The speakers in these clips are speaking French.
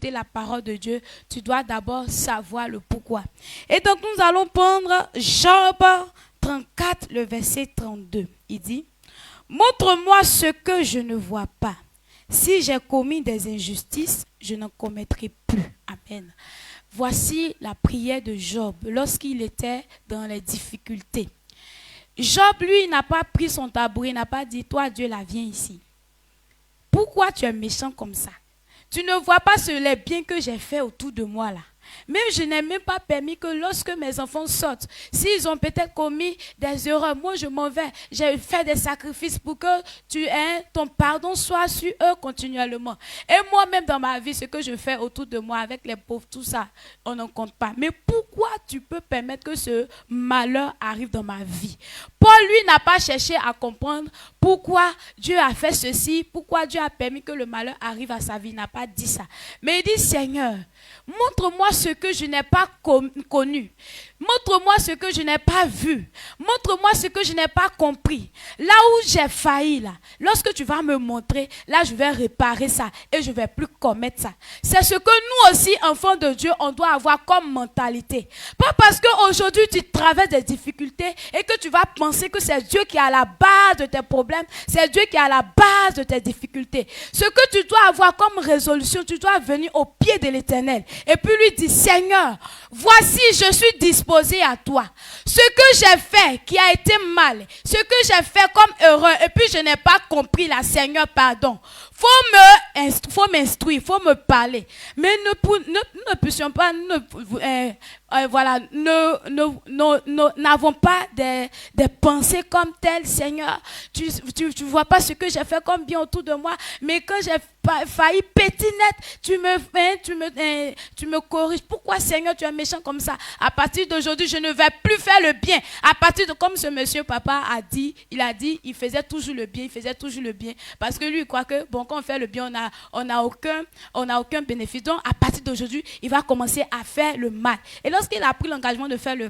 écouter la parole de Dieu, tu dois d'abord savoir le pourquoi. Et donc nous allons prendre Job 34, le verset 32. Il dit, « Montre-moi ce que je ne vois pas. Si j'ai commis des injustices, je n'en commettrai plus. » Amen. Voici la prière de Job lorsqu'il était dans les difficultés. Job, lui, n'a pas pris son tabouret, n'a pas dit, toi Dieu, là, viens ici. Pourquoi tu es méchant comme ça? Tu ne vois pas les biens que j'ai fait autour de moi là. Même je n'ai même pas permis que lorsque mes enfants sortent, s'ils ont peut-être commis des erreurs, moi je m'en vais. J'ai fait des sacrifices pour que ton pardon soit sur eux continuellement. Et moi-même dans ma vie, ce que je fais autour de moi avec les pauvres, tout ça, on n'en compte pas. Mais pourquoi tu peux permettre que ce malheur arrive dans ma vie? Paul, lui, n'a pas cherché à comprendre pourquoi Dieu a fait ceci, pourquoi Dieu a permis que le malheur arrive à sa vie. Il n'a pas dit ça. Mais il dit, Seigneur, montre-moi ce que je n'ai pas connu. Montre-moi ce que je n'ai pas vu. Montre-moi ce que je n'ai pas compris. Là où j'ai failli, là, lorsque tu vas me montrer, là je vais réparer ça et je ne vais plus commettre ça. C'est ce que nous aussi, enfants de Dieu, on doit avoir comme mentalité. Pas parce qu'aujourd'hui tu traverses des difficultés et que tu vas penser que c'est Dieu qui est à la base de tes problèmes, c'est Dieu qui est à la base de tes difficultés. Ce que tu dois avoir comme résolution, tu dois venir au pied de l'Éternel et puis lui dire, Seigneur, voici je suis disposé à toi. Ce que j'ai fait qui a été mal, ce que j'ai fait comme erreur et puis je n'ai pas compris là, Seigneur, pardon. Faut m'instruire, faut me parler. Mais ne puissions pas, n'avons pas des pensées comme telles, Seigneur. Tu vois pas ce que j'ai fait comme bien autour de moi, mais quand j'ai failli pétinette, tu me corriges. Pourquoi, Seigneur, tu es méchant comme ça? À partir d'aujourd'hui, je ne vais plus faire le bien. À partir de, comme ce monsieur papa a dit, il faisait toujours le bien, parce que lui, il croit que, bon, quand on fait le bien, on n'a aucun bénéfice. Donc, à partir d'aujourd'hui, il va commencer à faire le mal. Et lorsqu'il a pris l'engagement de faire le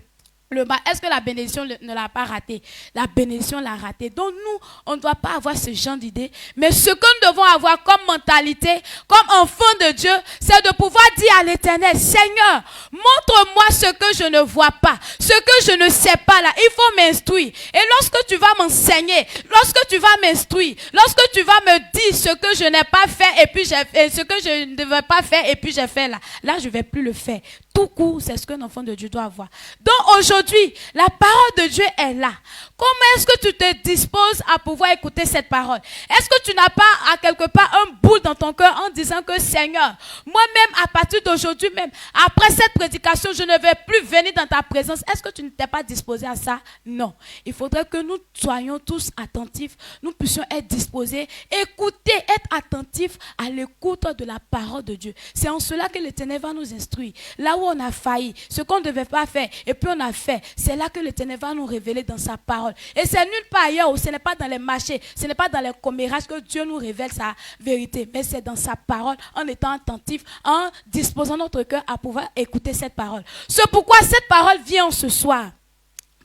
mal, est-ce que la bénédiction ne l'a pas raté? La bénédiction l'a raté. Donc nous, on ne doit pas avoir ce genre d'idée. Mais ce que nous devons avoir comme mentalité, comme enfants de Dieu, c'est de pouvoir dire à l'Éternel, Seigneur, montre-moi ce que je ne vois pas, ce que je ne sais pas là. Il faut m'instruire. Et lorsque tu vas m'enseigner, lorsque tu vas m'instruire, lorsque tu vas me dire ce que je n'ai pas fait et puis ce que je ne devais pas faire et puis j'ai fait là, je ne vais plus le faire. Tout court, c'est ce qu'un enfant de Dieu doit avoir. Donc aujourd'hui, la parole de Dieu est là. Comment est-ce que tu te disposes à pouvoir écouter cette parole? Est-ce que tu n'as pas à quelque part un boule dans ton cœur en disant que Seigneur, moi-même à partir d'aujourd'hui même, après cette prédication, je ne vais plus venir dans ta présence. Est-ce que tu ne t'es pas disposé à ça? Non. Il faudrait que nous soyons tous attentifs, nous puissions être disposés, écouter, être attentifs à l'écoute de la parole de Dieu. C'est en cela que l'Éternel va nous instruire. Là où on a failli, ce qu'on ne devait pas faire, et puis on a fait, c'est là que l'Éternel va nous révéler dans sa parole. Et c'est nulle part ailleurs, ce n'est pas dans les marchés, ce n'est pas dans les commérages que Dieu nous révèle sa vérité, mais c'est dans sa parole, en étant attentif, en disposant notre cœur à pouvoir écouter cette parole. C'est pourquoi cette parole vient ce soir.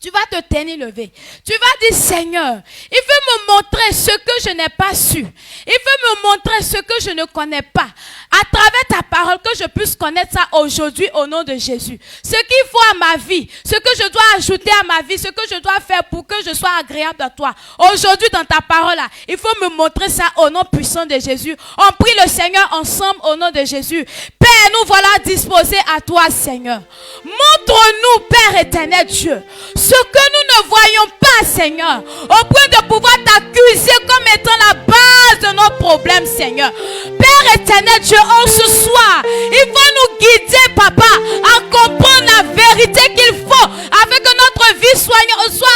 Tu vas te tenir levé. Tu vas dire, Seigneur, il veut me montrer ce que je n'ai pas su. Il veut me montrer ce que je ne connais pas. À travers ta parole, que je puisse connaître ça aujourd'hui au nom de Jésus. Ce qu'il faut à ma vie, ce que je dois ajouter à ma vie, ce que je dois faire pour que je sois agréable à toi. Aujourd'hui, dans ta parole, là, il faut me montrer ça au nom puissant de Jésus. On prie le Seigneur ensemble au nom de Jésus. Père, nous voilà disposés à toi, Seigneur. Montre-nous, Père éternel Dieu, ce que nous ne voyons pas, Seigneur, au point de pouvoir t'accuser comme étant la base de nos problèmes, Seigneur. Père éternel Dieu, en ce soir, il faut nous guider, Papa, à comprendre la vérité qu'il faut, afin que notre vie soit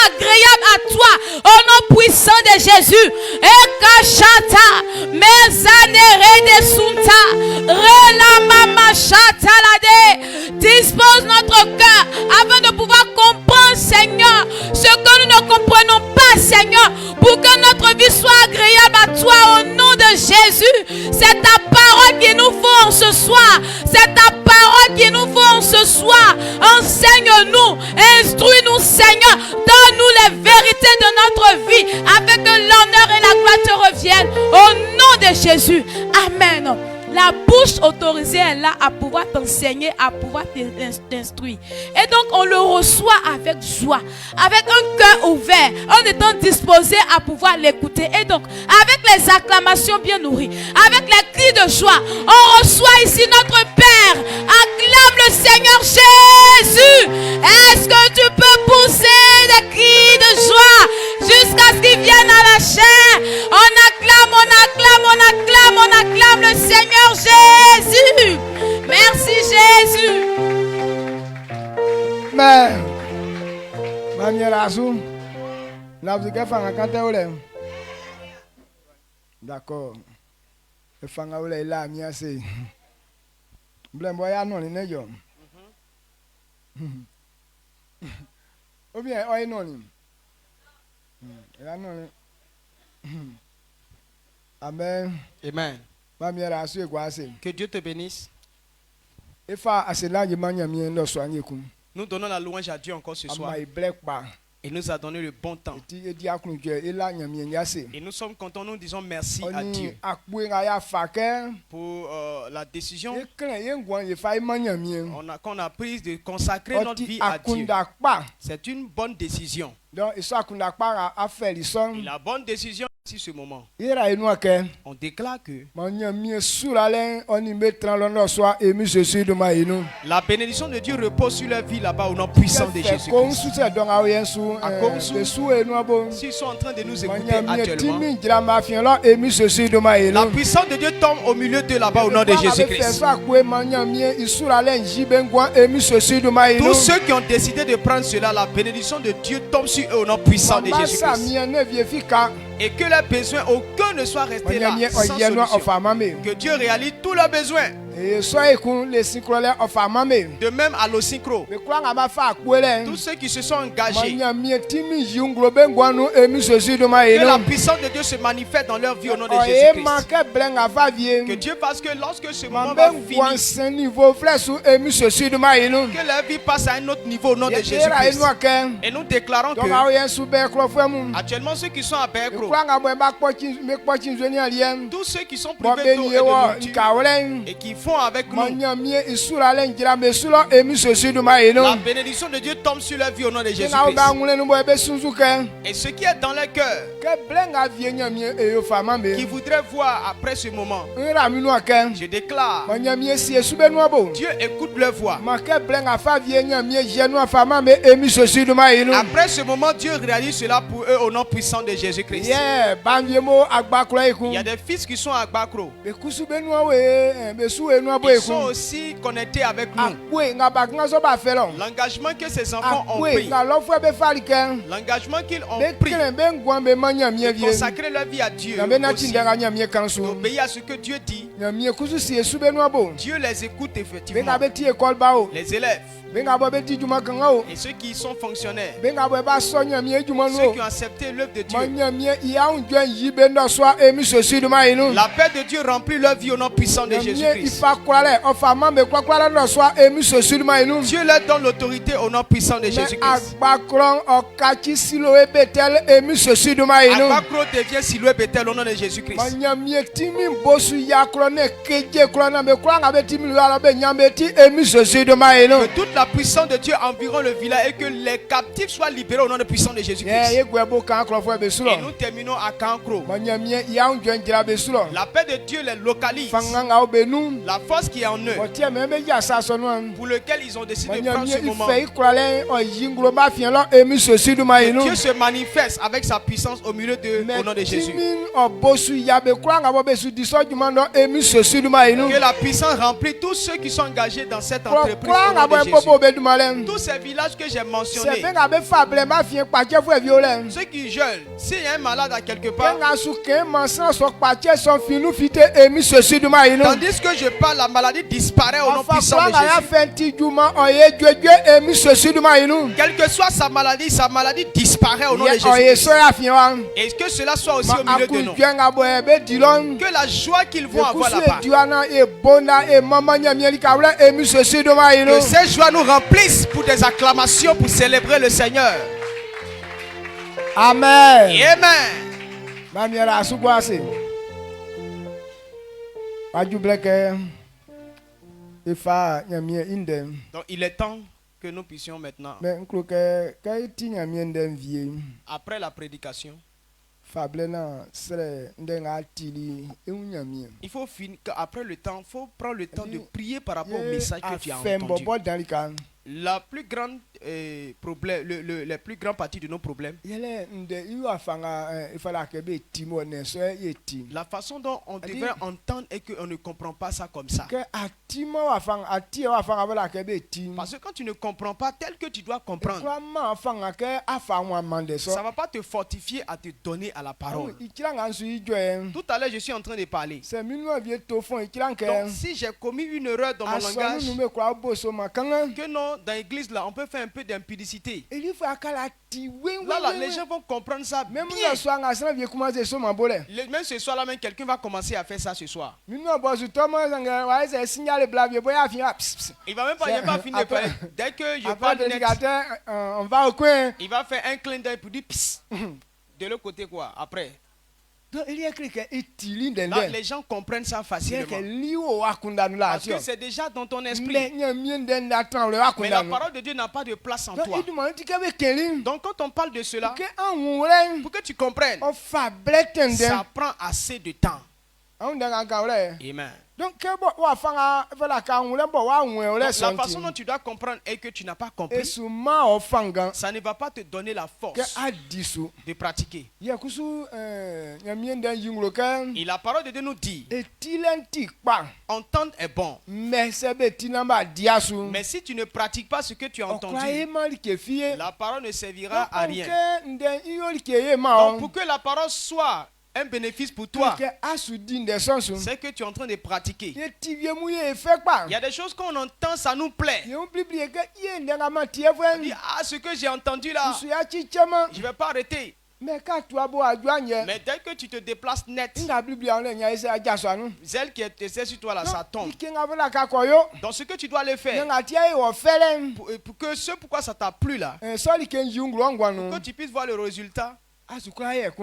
agréable à toi, au nom puissant de Jésus. Ekashata, mezanere de sunta, rela mama chatalade. Dispose notre cœur afin de pouvoir comprendre, Seigneur, ce que nous ne comprenons pas, Seigneur, pour que notre vie soit agréable à toi au nom de Jésus. C'est ta parole qu'il nous faut en ce soir. C'est ta parole qu'il nous faut en ce soir. Enseigne-nous, instruis-nous, Seigneur. Donne-nous les vérités de notre vie afin que l'honneur et la gloire te reviennent au nom de Jésus. Amen. La bouche autorisée est là à pouvoir t'enseigner, à pouvoir t'instruire. Et donc on le reçoit avec joie, avec un cœur ouvert, en étant disposé à pouvoir l'écouter. Et donc avec les acclamations bien nourries, avec les cris de joie, on reçoit ici notre Père. Acclame le Seigneur Jésus. Est-ce que tu peux pousser des cris de joie jusqu'à ce qu'il vienne à la chair? On acclame, on acclame, on acclame, on acclame le Seigneur Jésus. Merci Jésus. Mais, Mamie Razou, n'a pas de faire un canté. D'accord. Le fanga ou les là, mi assez. Blem boya non ni nejo. Ou bien oy non ni. Ya non. Amen. Amen. Mamie Razou e kwa assez. Que Dieu te bénisse. E fa asela je manya mi ndo so anyekum. Nous donnons la louange à Dieu encore ce soir. Ama e black ba. Il nous a donné le bon temps. Et nous sommes contents, nous disons merci à Dieu pour la décision qu'on a prise de consacrer notre vie à Dieu. C'est une bonne décision. Et la bonne décision ici ce moment. On déclare que la bénédiction de Dieu repose sur leur vie là-bas au nom puissant de Jésus-Christ. S'ils sont en train de nous écouter actuellement, la puissance de Dieu tombe au milieu de là-bas au nom de Jésus-Christ. Tous ceux qui ont décidé de prendre cela, la bénédiction de Dieu tombe sur eux au nom puissant de Jésus-Christ. Et que leurs besoins, aucun ne soit resté là sans solution. Que Dieu réalise tous leurs besoins. De même à l'osynchro, tous ceux qui se sont engagés, que la puissance de Dieu se manifeste dans leur vie au nom de Jésus-Christ. Que Dieu fasse que lorsque ce moment va finir, que leur vie passe à un autre niveau au nom de Jésus-Christ. Et nous déclarons que actuellement ceux qui sont à Bergro, tous ceux qui sont privés d'eau et de nourriture et qui font avec nous, la bénédiction de Dieu tombe sur leur vie au nom de Jésus-Christ. Et ce qui est dans leur cœur, qui voudraient voir après ce moment, je déclare, Dieu écoute leur voix. Après ce moment, Dieu réalise cela pour eux au nom puissant de Jésus-Christ. Il y a des fils qui sont à Bakro. Ils sont aussi connectés avec nous. L'engagement que ces enfants ont pris, l'engagement qu'ils ont pris de consacrer leur vie à Dieu, aussi, d'obéir à ce que Dieu dit, Dieu les écoute effectivement. Les élèves et ceux qui sont fonctionnaires, ceux qui ont accepté l'œuvre de Dieu, la paix de Dieu remplit leur vie au nom puissant de Jésus-Christ. Dieu leur donne l'autorité au nom puissant de Jésus-Christ. Agbakro devient Siloué Bethel au nom de Jésus-Christ. Que toute la puissance de Dieu environ le village et que les captifs soient libérés au nom de puissance de Jésus-Christ. Et nous terminons à Kankro. La paix de Dieu les localise. La force qui est en eux, pour lequel ils ont décidé de prendre ce moment, que Dieu se manifeste avec sa puissance au milieu de au nom de Jésus. Que la puissance remplit tous ceux qui sont engagés dans cette entreprise au nom de Jésus. Tous ces villages que j'ai mentionnés, ceux qui jeûnent, s'il y a un malade à quelque part, tandis que je parle, la maladie disparaît au nom puissant de Jésus. Quelle que soit sa maladie disparaît au nom de Jésus. Et que cela soit aussi au milieu de nous. Que la joie qu'ils vont avoir là-bas, que ces joies nous remplissent pour des acclamations pour célébrer le Seigneur. Amen. Amen. Donc il est temps que nous puissions maintenant, après la prédication, il faut finir, après le temps, il faut prendre le temps de prier par rapport au message que tu as entendu. La plus grande problème, la plus grande partie de nos problèmes, la façon dont on devrait entendre est qu'on ne comprend pas ça comme ça. Parce que quand tu ne comprends pas tel que tu dois comprendre, ça ne va pas te fortifier à te donner à la parole. Tout à l'heure, je suis en train de parler. Donc, si j'ai commis une erreur dans mon langage, que non, dans l'église là, on peut faire un peu d'impudicité. Là, les gens vont comprendre ça bien. Même ce soir là, même quelqu'un va commencer à faire ça ce soir. Il va même pas finir de parler. Dès que je parle net, il va faire un clin d'œil pour dire psst. De l'autre côté quoi, après. Là, les gens comprennent ça facilement. Parce que c'est déjà dans ton esprit. Mais la parole de Dieu n'a pas de place en toi. Donc quand on parle de cela, pour que tu comprennes, ça prend assez de temps. Amen. Donc, la façon dont tu dois comprendre est que tu n'as pas compris. Ça ne va pas te donner la force de pratiquer. Et la parole de Dieu nous dit, entendre est bon. Mais si tu ne pratiques pas ce que tu as entendu, la parole ne servira à rien. Donc, pour que la parole soit un bénéfice pour toi, c'est que tu es en train de pratiquer. Il y a des choses qu'on entend, ça nous plaît. On dit, ce que j'ai entendu là, je ne vais pas arrêter. Mais dès que tu te déplaces net, celle qui est sur toi là, ça tombe. Donc ce que tu dois aller faire, pour que ce pourquoi ça t'a plu là, pour que tu puisses voir le résultat,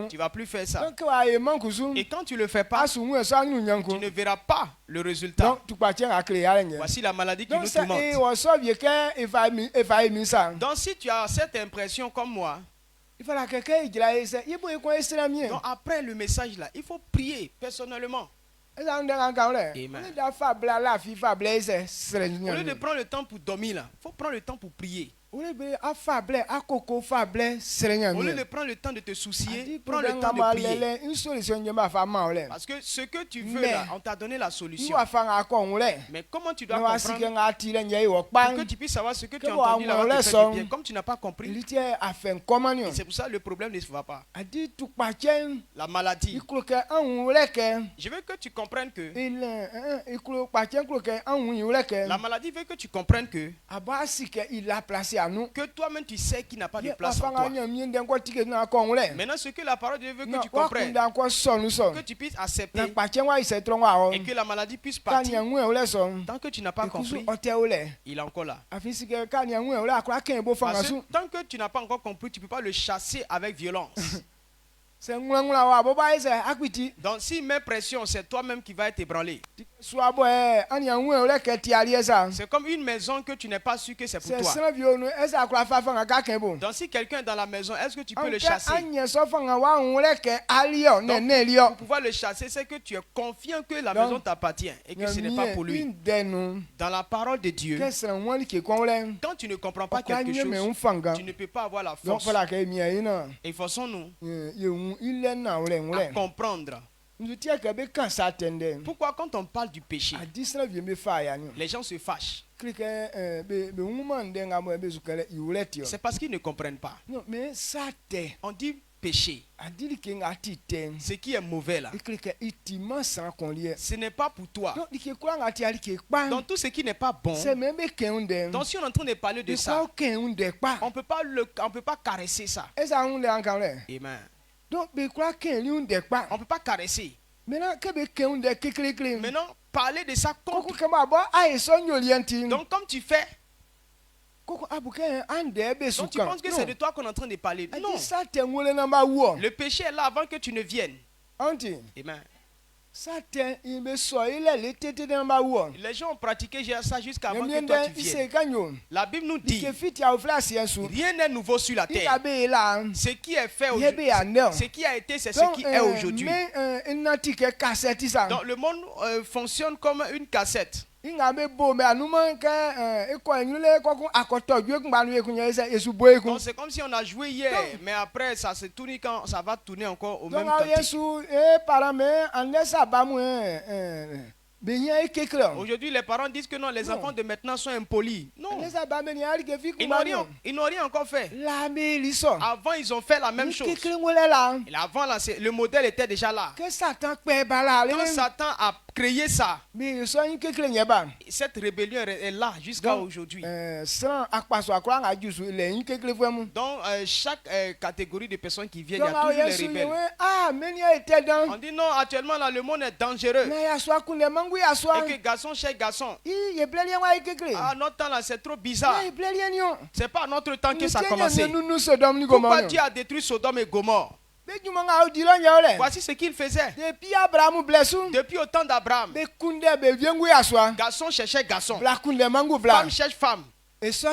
tu vas plus faire ça. Et quand tu le fais pas, tu ne verras pas le résultat. Voici la maladie qui nous tourmente. Donc si tu as cette impression comme moi, donc après le message là, il faut prier personnellement. Amen. Au lieu de prendre le temps pour dormir là, il faut prendre le temps pour prier. Au lieu de prendre le temps de te soucier, prends le temps de prier. Parce que ce que tu veux là, on t'a donné la solution. Mais comment tu dois comprendre pour que tu puisses savoir ce que tu as entendu là, va te faire du bien. Comme tu n'as pas compris, c'est pour ça que le problème ne se va pas. La maladie. Je veux que tu comprennes que la maladie veut que tu comprennes que toi-même tu sais qu'il n'a pas de place en toi. Maintenant ce que la parole de Dieu veut que tu comprennes, que tu puisses accepter et que la maladie puisse partir. Tant que tu n'as pas compris, il est encore là. Parce que tant que tu n'as pas encore compris, tu ne peux pas le chasser avec violence. Donc s'il met pression, c'est toi-même qui vas être ébranlé. C'est comme une maison que tu n'es pas sûr que c'est pour toi. Donc si quelqu'un est dans la maison, est-ce que tu peux le chasser? Donc, pour pouvoir le chasser, c'est que tu es confiant que la maison t'appartient et que ce n'est pas pour lui. Dans la parole de Dieu, quand tu ne comprends pas quelque chose, tu ne peux pas avoir la force. Efforçons-nous à comprendre. Pourquoi quand on parle du péché, les gens se fâchent? C'est parce qu'ils ne comprennent pas. On dit péché. Ce qui est mauvais là, ce n'est pas pour toi. Donc tout ce qui n'est pas bon, donc si on est en train de parler de ça, on peut pas caresser ça. Amen. On ne peut pas caresser. Maintenant, parler de ça contre. Donc, comme tu fais, donc tu penses que c'est de toi qu'on est en train de parler. Non. Le péché est là avant que tu ne viennes. Amen. Les gens ont pratiqué ça jusqu'avant que toi tu viennes. La Bible nous dit rien n'est nouveau sur la terre. Ce qui est fait aujourd'hui, ce qui a été, c'est ce qui est aujourd'hui. Donc le monde fonctionne comme une cassette. Donc c'est comme si on a joué hier, mais après ça se tourne quand ça va tourner encore au même temps. Aujourd'hui, les parents disent que non, les enfants de maintenant sont impolis. Non. Ils n'ont rien encore fait. Avant, ils ont fait la même chose. Et avant, là, le modèle était déjà là. Quand Satan a créé ça, cette rébellion est là jusqu'à aujourd'hui. Donc, chaque catégorie de personnes qui viennent, il y a toujours les rebelles. On dit non, actuellement, là, le monde est dangereux. Et que garçon chez garçon. Ah, notre temps là, c'est trop bizarre. C'est pas à notre temps que ça a commencé. Pourquoi Dieu a détruit Sodome et Gomorrhe? Voici ce qu'il faisait. Depuis au temps d'Abraham, garçon cherchait garçon, femme cherche femme. Ces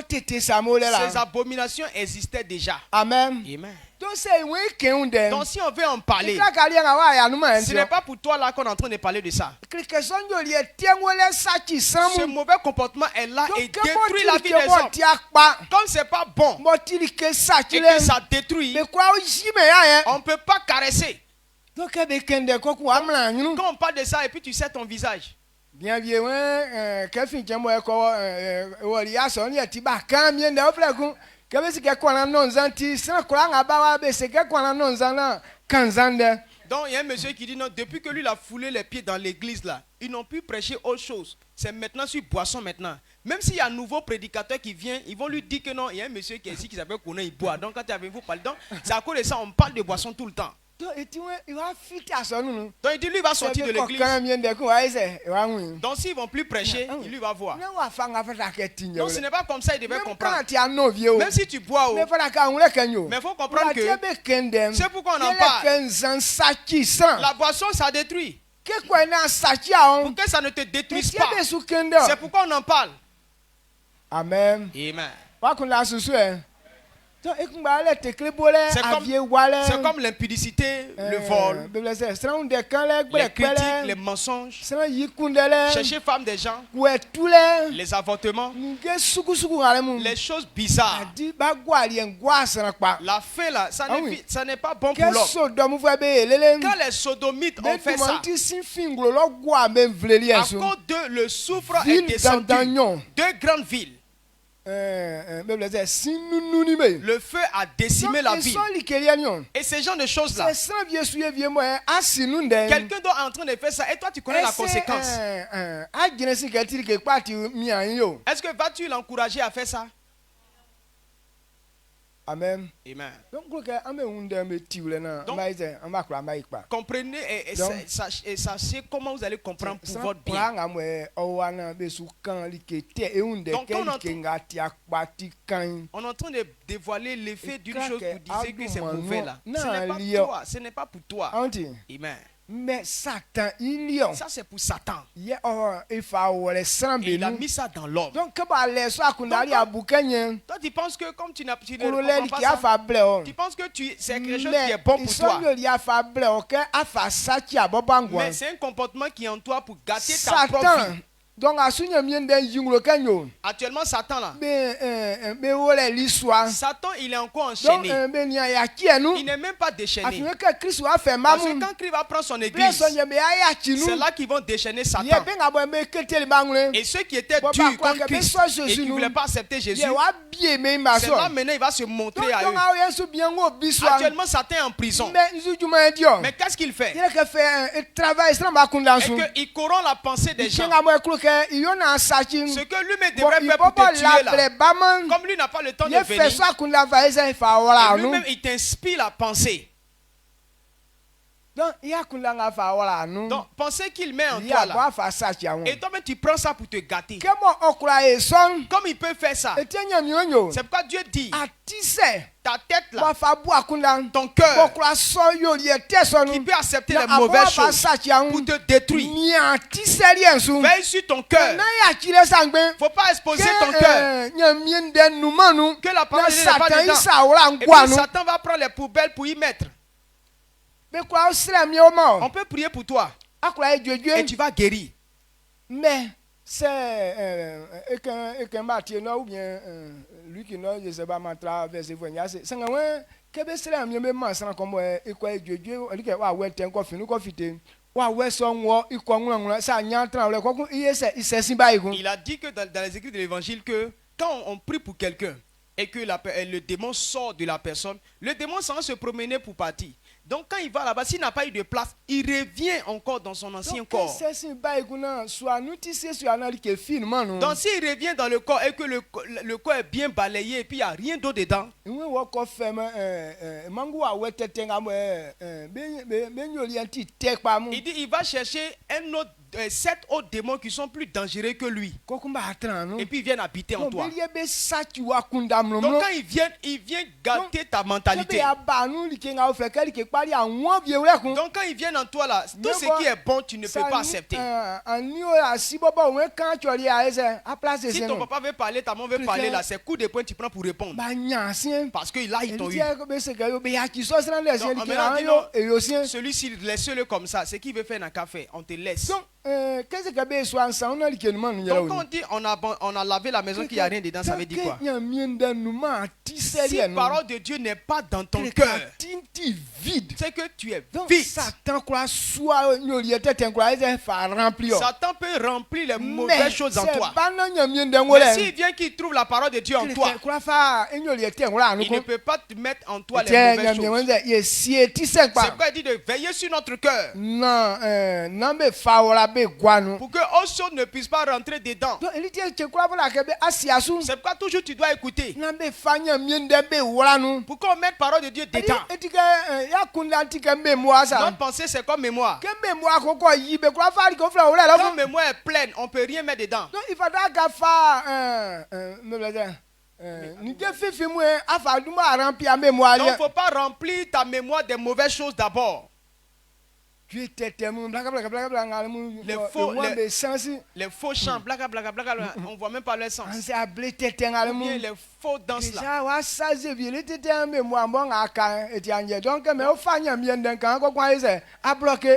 abominations existaient déjà. Amen. Amen. Donc si on veut en parler, ce n'est pas pour toi là qu'on est en train de parler de ça. Ce mauvais comportement est là et détruit la vie des hommes. Comme c'est pas bon et que ça détruit, on ne peut pas caresser. Quand on parle de ça et puis tu sais ton visage. Bien donc il y a un monsieur qui dit non, depuis que lui il a foulé les pieds dans l'église là, ils n'ont pu prêcher autre chose. C'est maintenant sur boisson maintenant. Même s'il y a un nouveau prédicateur qui vient, ils vont lui dire que non, il y a un monsieur qui est ici qui s'appelle Kouné, il boit. Donc quand tu es avec vous, c'est à cause de ça, on parle de boisson tout le temps. Donc il dit lui il va sortir de l'église. Donc s'ils ne vont plus prêcher, il lui va voir. Donc ce n'est pas comme ça, il devait comprendre. Même si tu bois, mais il faut comprendre que c'est pourquoi on en parle. La boisson ça détruit. Pour que ça ne te détruise pas. C'est pourquoi on en parle. Amen. Amen. C'est comme l'impudicité, le vol, les critiques, les mensonges, chercher femme des gens, les avortements, les choses bizarres. La fin là, ça n'est pas bon pour l'homme. Quand les sodomites ont fait ça, à cause de le soufre est descendu, deux grandes villes. Le feu a décimé la ville. Et ces genres de choses là, quelqu'un doit en train de faire ça et toi tu connais la conséquence. Est-ce que vas-tu l'encourager à faire ça? Amen. Amen. Donc, comprenez et sachez comment vous allez comprendre pour votre bien. Donc, on est en train de dévoiler l'effet d'une chose que vous disiez que c'est mauvais là. Ce n'est pas pour toi. Amen. Mais Satan, ça c'est pour Satan. Et il a mis ça dans l'homme. Donc, toi tu penses que comme tu n'as pas ça, tu penses que c'est quelque chose qui est bon pour toi. Mais c'est un comportement qui est en toi pour gâter ta propre vie. Donc, actuellement, Satan là, Satan il est encore enchaîné. Il n'est même pas déchaîné. Parce que quand Christ va prendre son église, c'est là qu'ils vont déchaîner Satan. Et ceux qui étaient durs comme Christ et qui ne voulaient pas accepter Jésus, c'est là maintenant il va se montrer à eux. Actuellement, Satan est en prison. Mais qu'est-ce qu'il fait? Il corrompt la pensée des gens. Ce que lui-même devrait faire pour te tuer là, comme lui n'a pas le temps de venir, lui-même il t'inspire la pensée. Donc, pensez qu'il met en toi là. Et toi-même, tu prends ça pour te gâter. Comme il peut faire ça. C'est pourquoi Dieu dit, ta tête là, ton cœur, qui peut accepter les mauvaises choses pour te détruire. Veille sur ton cœur. Il ne faut pas exposer ton cœur. Que la parole de Dieu n'est pas dedans. Et puis Satan va prendre les poubelles pour y mettre. On peut prier pour toi. Et tu vas guérir. Mais c'est lui qui n'a je sais pas mantra verset 20 c'est que be sera mi me man san comme ekwa edwedwe olike wa wete nko finu ko fite wa we so nwo iko nwunwun sa nyantra le ko iye se sin bayi gun. Il a dit que dans les écrits de l'évangile que quand on prie pour quelqu'un et que le démon sort de la personne, le démon s'en va se promener pour partir. Donc quand il va là-bas, s'il n'a pas eu de place, il revient encore dans son ancien corps. Donc s'il revient dans le corps et que le corps est bien balayé et puis il n'y a rien d'autre dedans, il dit il va chercher un autre 7 autres démons qui sont plus dangereux que lui. Et puis ils viennent habiter en toi. Donc quand ils viennent gâter ta mentalité. Donc quand ils viennent en toi là, tout ce qui est bon, tu ne peux pas accepter. Si ton papa veut parler, ta maman veut parler là, c'est coup de poing tu prends pour répondre. Parce que là ils t'ont eu. Celui-ci, laisse-le comme ça. Ce qu'il veut faire n'a qu'à faire. On te laisse. Donc quand on dit on a lavé la maison qu'il n'y a rien dedans, ça veut dire quoi? Si la parole de Dieu n'est pas dans ton cœur, c'est que tu es vide. Satan peut remplir les mauvaises choses en toi. Mais s'il vient qu'il trouve la parole de Dieu en toi, il ne peut pas te mettre en toi les mauvaises choses. C'est pourquoi il dit de veiller sur notre cœur. Pour que autre chose ne puisse pas rentrer dedans. C'est pourquoi toujours tu dois écouter. Pour qu'on mette parole de Dieu dedans. Notre pensée c'est comme mémoire. Quand mémoire est pleine, on ne peut rien mettre dedans. Donc il faudra il ne faut pas remplir ta mémoire des mauvaises choses d'abord. Les faux chants, blaga, on ne voit même pas leur sens. Ou bien les faux danses là.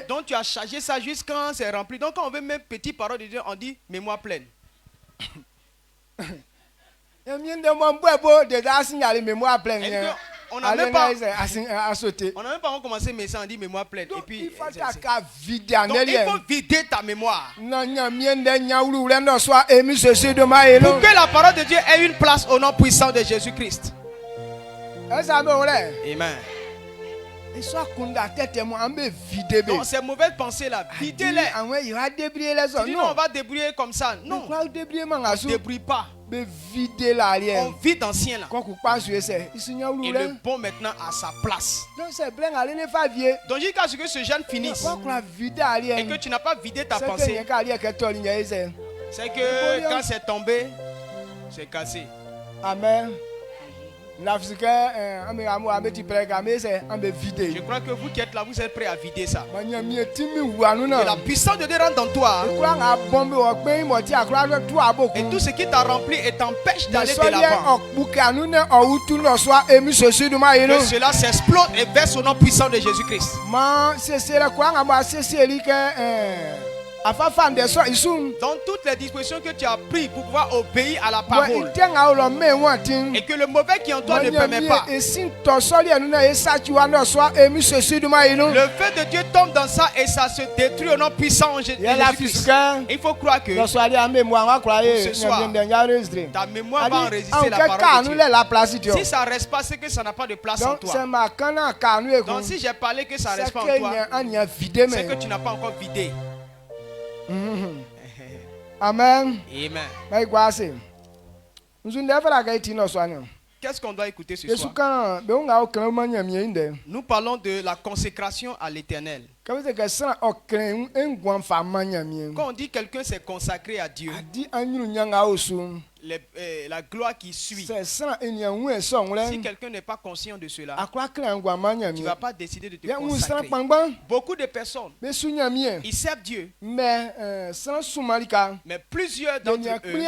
Donc tu as chargé ça jusqu'à quand c'est rempli. Donc quand on veut mettre petite parole de Dieu, on dit mémoire pleine. On n'a même pas commencé, mais ça on dit mémoire pleine. Et puis, il faut vider ta mémoire. Pour que la parole de Dieu ait une place au nom puissant de Jésus-Christ. Amen. Donc ces mauvaises pensées là, videz-les. Tu dis non, on va débrouiller comme ça. Non, on ne débrouille pas. On vide d'ancien là. Et le bon maintenant à sa place. Donc jusqu'à ce que ce jeûne finisse et que tu n'as pas vidé ta pensée, c'est que quand c'est tombé, c'est cassé. Amen. Je crois que vous qui êtes là, vous êtes prêts à vider ça. Et la puissance de Dieu rentre dans toi. Et tout ce qui t'a rempli et t'empêche d'aller de l'avant. Que cela s'explose et verse au nom puissant de Jésus-Christ. Dans toutes les dispositions que tu as prises pour pouvoir obéir à la parole, et que le mauvais qui en toi ne permet pas, le feu de Dieu tombe dans ça et ça se détruit au nom puissant de Jésus-Christ. Il faut croire que ce soir, ta mémoire va enregistrer la parole de Dieu. Si ça ne reste pas, c'est que ça n'a pas de place en toi. Donc si j'ai parlé que ça ne reste pas en toi, c'est que tu n'as pas encore vidé. Amen. Amen. Qu'est-ce qu'on doit écouter ce soir? Nous parlons de la consécration à l'Éternel. Quand on dit quelqu'un s'est consacré à Dieu, la gloire qui suit. Si quelqu'un n'est pas conscient de cela, tu ne vas pas décider de te consacrer. Beaucoup de personnes, ils servent Dieu, mais plusieurs d'entre eux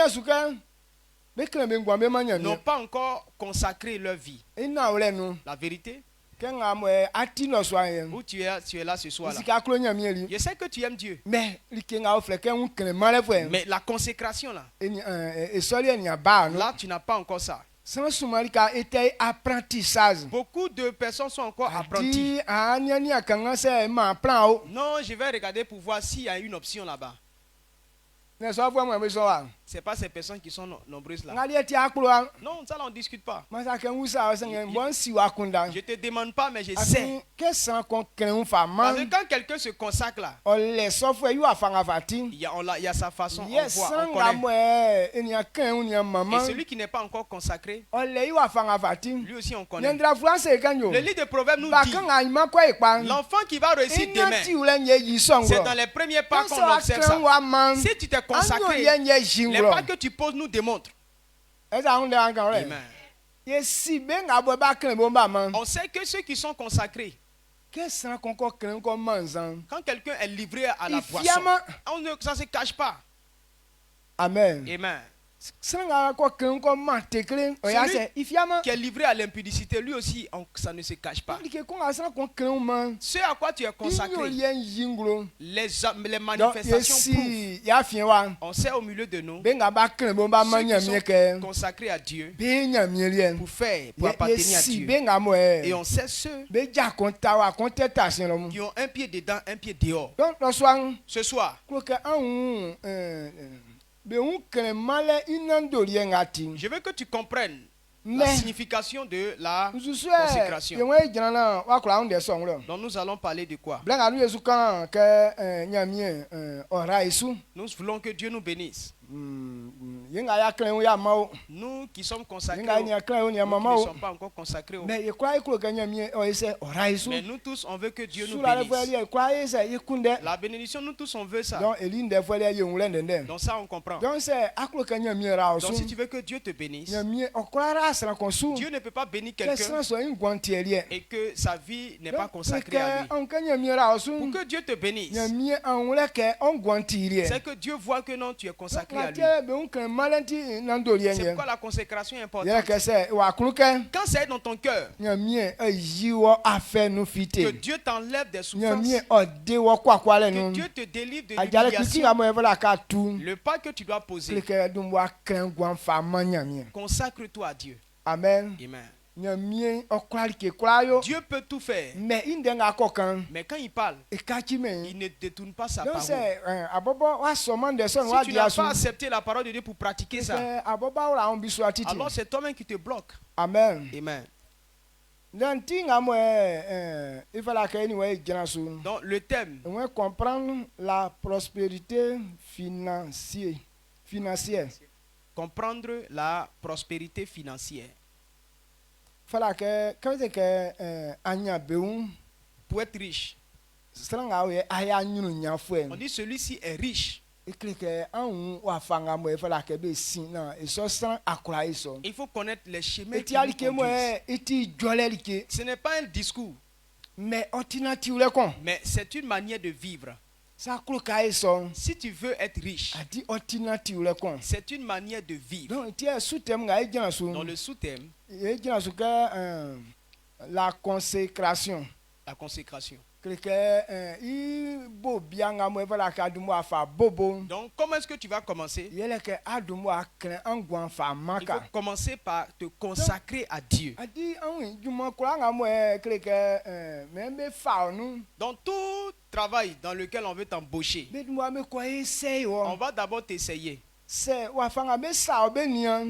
n'ont pas encore consacré leur vie. La vérité, où tu es là ce soir là. Je sais que tu aimes Dieu, mais la consécration là, tu n'as pas encore ça. Beaucoup de personnes sont encore apprentis. Non, je vais regarder pour voir s'il y a une option là-bas. C'est pas ces personnes qui sont nombreuses là. Non, ça là on ne discute pas. Je te demande pas, mais je sais. Parce que quand quelqu'un se consacre là, il y a sa façon, on voit, on connaît. Et celui qui n'est pas encore consacré, lui aussi on connaît. Le livre de Proverbes nous dit, l'enfant qui va réussir demain, c'est dans les premiers pas qu'on observe ça. Si tu t'es consacré, les pas que tu poses nous démontrent. Amen. On sait que ceux qui sont consacrés, quand quelqu'un est livré à la boisson, ça ne se cache pas. Amen. Amen. Celui qui est livré à l'impudicité, lui aussi, ça ne se cache pas. Ce à quoi tu es consacré, les manifestations prouvent. On sait au milieu de nous, ceux qui sont consacrés à Dieu, pour faire, pour appartenir à Dieu. Et on sait ceux qui ont un pied dedans, un pied dehors. Ce soir, je veux que tu comprennes la signification de la consécration. Donc nous allons parler de quoi? Nous voulons que Dieu nous bénisse. Nous qui sommes consacrés, nous ne sommes pas encore consacrés. Mais nous tous, on veut que Dieu nous bénisse. La bénédiction, nous tous, on veut ça. Donc ça, on comprend. Donc si tu veux que Dieu te bénisse, Dieu ne peut pas bénir quelqu'un et que sa vie n'est pas consacrée à lui. Pour que Dieu te bénisse, c'est que Dieu voit que non, tu es consacré à lui. C'est pourquoi la consécration est importante. Quand c'est dans ton cœur, que Dieu t'enlève des souffrances, que Dieu te délivre de l'humiliation, le pas que tu dois poser, consacre-toi à Dieu. Amen. Amen. Dieu peut tout faire. Mais quand il parle, il ne détourne pas sa parole. Si tu n'as pas accepté la parole de Dieu pour pratiquer ça, alors c'est toi-même qui te bloque. Amen. Amen. Donc le thème, on va comprendre la prospérité financière. Comprendre la prospérité financière. Pour être riche, on dit celui-ci est riche. Il faut connaître les chemins qui nous conduisent. Ce n'est pas un discours, mais c'est une manière de vivre. Si tu veux être riche, c'est une manière de vivre. Dans le sous-thème, la consécration. La consécration. Donc, comment est-ce que tu vas commencer? Il faut commencer par te consacrer à Dieu. Dans tout travail dans lequel on veut t'embaucher, on va d'abord t'essayer.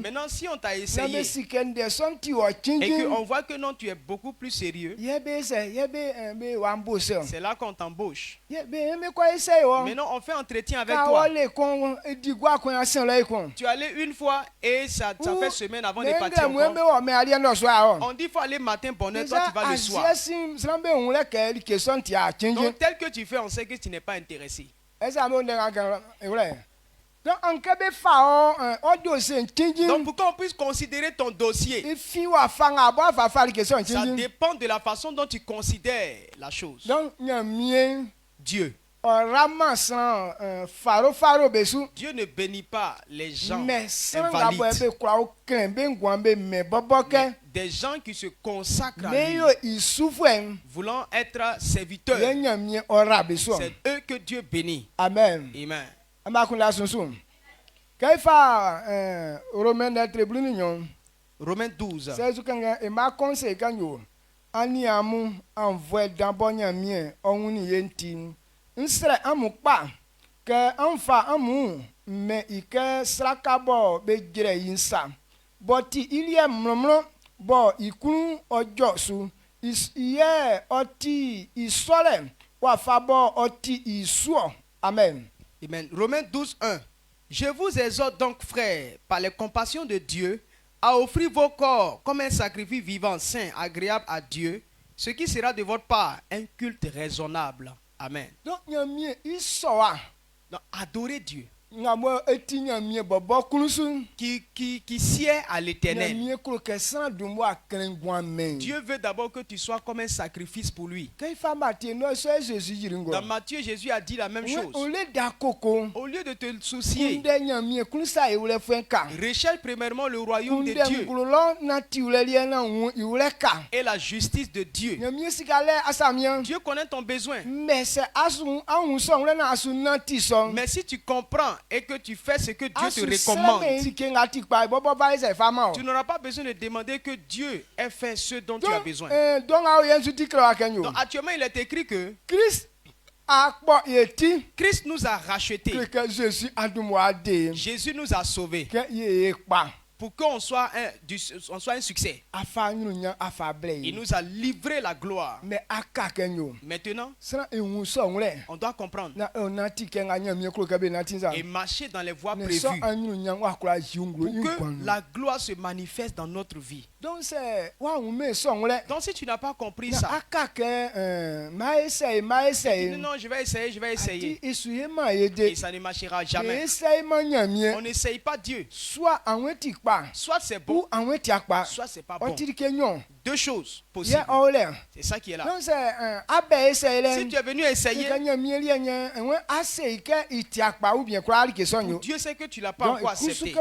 Maintenant, si on t'a essayé et qu'on voit que non, tu es beaucoup plus sérieux, c'est là qu'on t'embauche. Maintenant, on fait entretien avec toi. Tu es allé une fois et ça fait semaine avant de partir. On dit qu'il faut aller matin, bonne heure, toi tu vas le soir. Donc tel que tu fais, on sait que tu n'es pas intéressé. Donc pour qu'on puisse considérer ton dossier, ça dépend de la façon dont tu considères la chose. Dieu. Dieu ne bénit pas les gens invalides, des gens qui se consacrent à lui, voulant être serviteurs. C'est eux que Dieu bénit. Amen. Amen. Romains 12. Nsre amukpa ke amfa amu me ike srakabo be jire yinsa boti ilie mromro bo ikun ojosu iye oti isole wa fabo oti isuo. Amen. Amen. Romains 12:1. Je vous exhorte donc, frères, par les compassions de Dieu, à offrir vos corps comme un sacrifice vivant, saint, agréable à Dieu, ce qui sera de votre part un culte raisonnable. Amen. Donc, adorer Dieu. Qui sied à l'Éternel. Dieu veut d'abord que tu sois comme un sacrifice pour lui. Dans Matthieu, Jésus a dit la même chose. Au lieu de te soucier, recherche premièrement le royaume de Dieu et la justice de Dieu. Dieu connaît ton besoin. Mais si tu comprends et que tu fais ce que Dieu te recommande, tu n'auras pas besoin de demander que Dieu ait fait ce dont tu as besoin. Donc actuellement, il est écrit que Christ nous a rachetés. Jésus nous a sauvés. Pour qu'on soit un succès. Il nous a livré la gloire. Maintenant, on doit comprendre et marcher dans les voies prévues pour que la gloire se manifeste dans notre vie. Donc si tu n'as pas compris ça, non, je vais essayer. Et ça ne marchera jamais. On n'essaye pas Dieu. Soit c'est bon, soit c'est pas bon. Deux choses possibles. C'est ça qui est là. Si tu es venu essayer, Dieu sait que tu ne l'as pas encore accepté.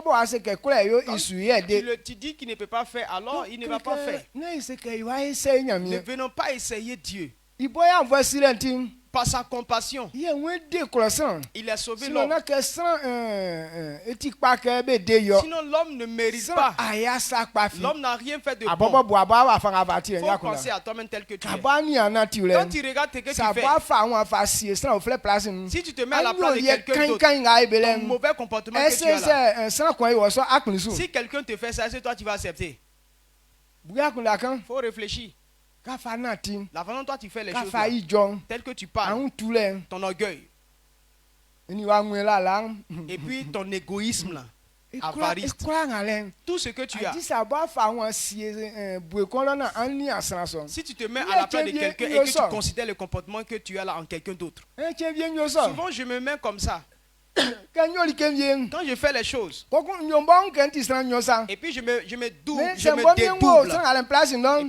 Tu dis qu'il ne peut pas faire, alors il ne va pas faire. Ne venons pas essayer Dieu. Par sa compassion, il a sauvé l'homme. Sinon l'homme ne mérite pas. L'homme n'a rien fait de bon. Il faut penser à toi-même tel que tu es. Quand tu regardes ce que tu fais, si tu te mets à la place de quelqu'un d'autre, ton mauvais comportement que tu as là, si quelqu'un te fait ça, est-ce que toi tu vas accepter? Il faut réfléchir. La façon dont toi tu fais les choses là, tel que tu parles, ton orgueil et puis ton égoïsme là, avariste, tout ce que tu as. Si tu te mets à la place de quelqu'un et que tu considères le comportement que tu as là en quelqu'un d'autre, souvent je me mets comme ça. Quand je fais les choses et puis je me dédouble et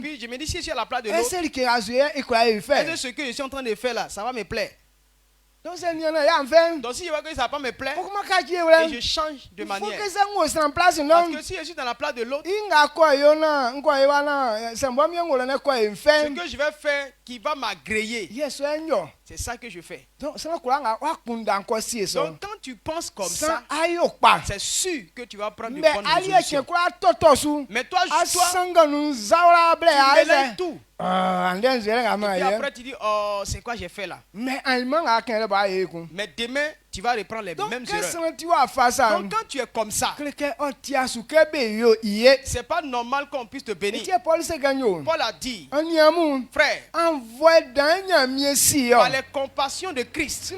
puis je me dis si je suis à la place de l'autre, est-ce que ce que je suis en train de faire là, ça va me plaire? Donc si je vois que ça ne va pas me plaire, et je change de manière. Parce que si je suis dans la place de l'autre, ce que je vais faire qui va m'agréer, c'est ça que je fais. Donc quand tu penses comme ça, c'est sûr que tu vas prendre de bonnes résolutions. Mais toi, tu mélanges tout. Et puis après tu dis, oh, c'est quoi j'ai fait là? Mais demain, tu vas reprendre les mêmes erreurs. Donc quand tu es comme ça, c'est pas normal qu'on puisse te bénir. Paul a dit, frère, par les compassions de Christ.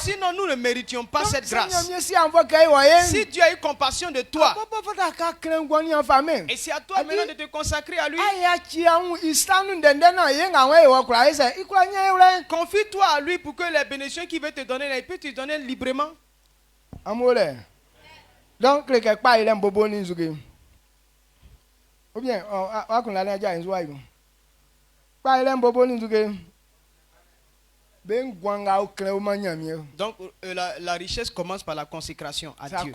Sinon, nous ne méritions pas cette grâce. Si Dieu a eu compassion de toi, et c'est à toi maintenant de te consacrer à lui, confie-toi à lui pour que les bénédictions qu'il veut te donner, il peut te donner librement. Donc, il est bobo ninzuki. Ou bien, on l'a déjà inzouaï. Pas il est bobo ninzuki. Donc, la richesse commence par la consécration à Dieu.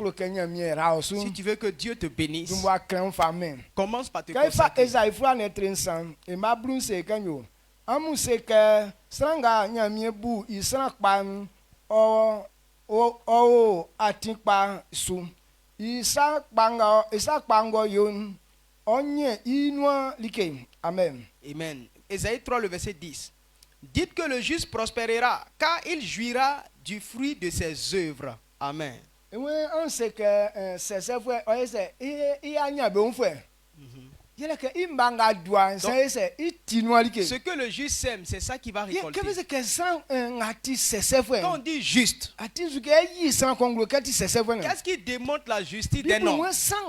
Si tu veux que Dieu te bénisse, commence par te consacrer. Amen. Amen. Ésaïe 3, le verset 10. Dites que le juste prospérera, car il jouira du fruit de ses œuvres. Amen. On sait que c'est vrai, il y a un bon frère. Donc, ce que le juste sème, c'est ça qui va récolter. Quand on dit juste, qu'est-ce qui démontre la justice d'un homme? Celui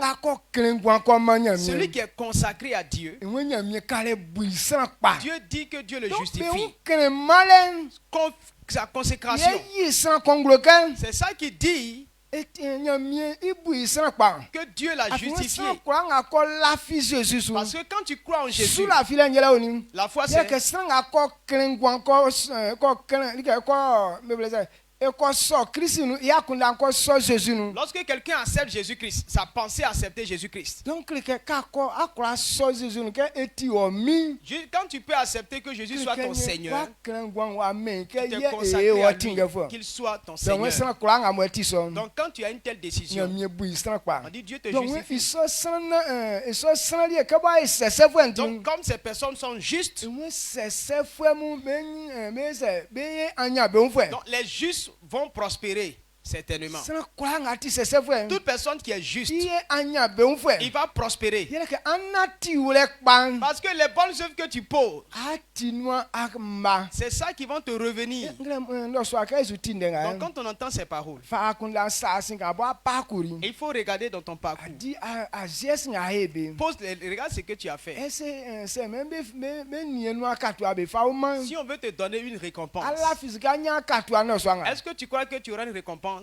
qui est consacré à Dieu. Dieu dit que Dieu le justifie. Sa consécration, c'est ça qui dit que Dieu l'a justifié. Parce que quand tu crois en Jésus, la foi c'est lorsque quelqu'un accepte Jésus-Christ, sa pensée accepter Jésus-Christ. Donc quand tu peux accepter que Jésus soit ton Seigneur, tu te consacres à lui, qu'il soit ton Seigneur. Donc quand tu as une telle décision, on dit Dieu te justifie. Donc comme ces personnes sont justes, donc les justes vont prospérer certainement. Toute personne qui est juste, il va prospérer. Parce que les bonnes œuvres que tu poses, c'est ça qui vont te revenir. Donc quand on entend ces paroles, il faut regarder dans ton parcours. Regarde ce que tu as fait. Si on veut te donner une récompense, est-ce que tu crois que tu auras une récompense? Tu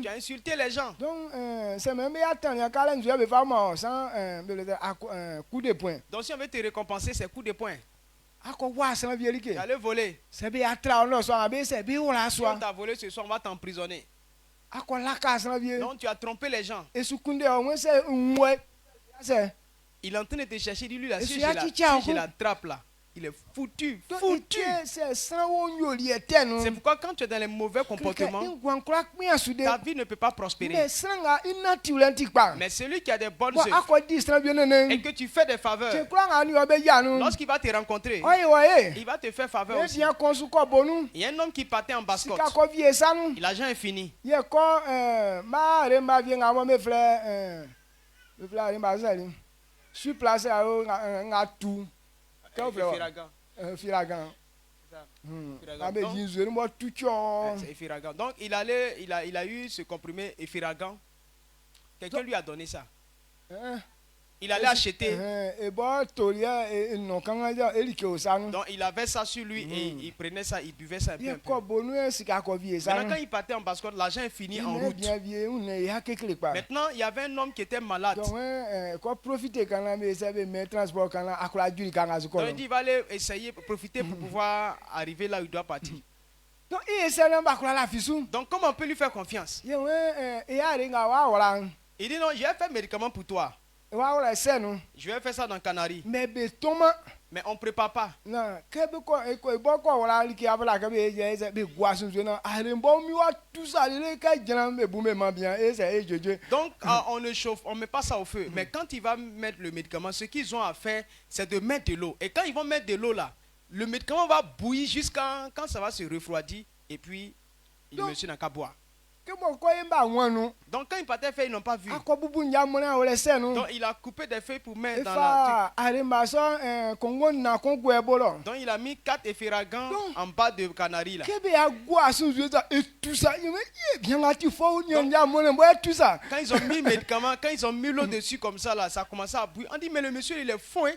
as insulté les gens. Donc, si on veut te récompenser, c'est coup de poing. Tu allais voler. Si on t'a volé ce soir, on va t'emprisonner. Donc tu as trompé les gens. Il est en train de te chercher. Dis-lui là, si je l'attrape là, il est foutu. C'est pourquoi quand tu es dans les mauvais comportements, ta vie ne peut pas prospérer. Mais celui qui a des bonnes œuvres et que tu fais des faveurs, lorsqu'il va te rencontrer, il va te faire faveur aussi. Il y a un homme qui partait en basse-côte. L'argent est fini. Je suis placé à tout. Firagan. Donc il a eu ce comprimé Efiragan. Quelqu'un lui a donné ça. Il allait acheter. Donc il avait ça sur lui et il prenait ça, il buvait ça un peu. Maintenant quand il partait en basse-côte, l'argent est fini en route. Maintenant il y avait un homme qui était malade. Donc il dit il va aller essayer de profiter pour pouvoir arriver là où il doit partir. Donc comment on peut lui faire confiance? Il dit non, j'ai fait médicament pour toi. Je vais faire ça dans Canaries. Mais on ne prépare pas. Donc on ne chauffe, on ne met pas ça au feu. Mais quand il va mettre le médicament, ce qu'ils ont à faire, c'est de mettre de l'eau. Et quand ils vont mettre de l'eau là, le médicament va bouillir jusqu'à quand ça va se refroidir et puis le monsieur n'a qu'à boire. Donc quand il partait faire, ils n'ont pas vu. Donc il a coupé des feuilles pour mettre dans la... Donc il a mis 4 efferagans en bas de canari là. Quand ils ont mis le médicament, quand ils ont mis l'eau dessus comme ça là, ça a commencé à bouillir. On dit mais le monsieur il est fou, hein?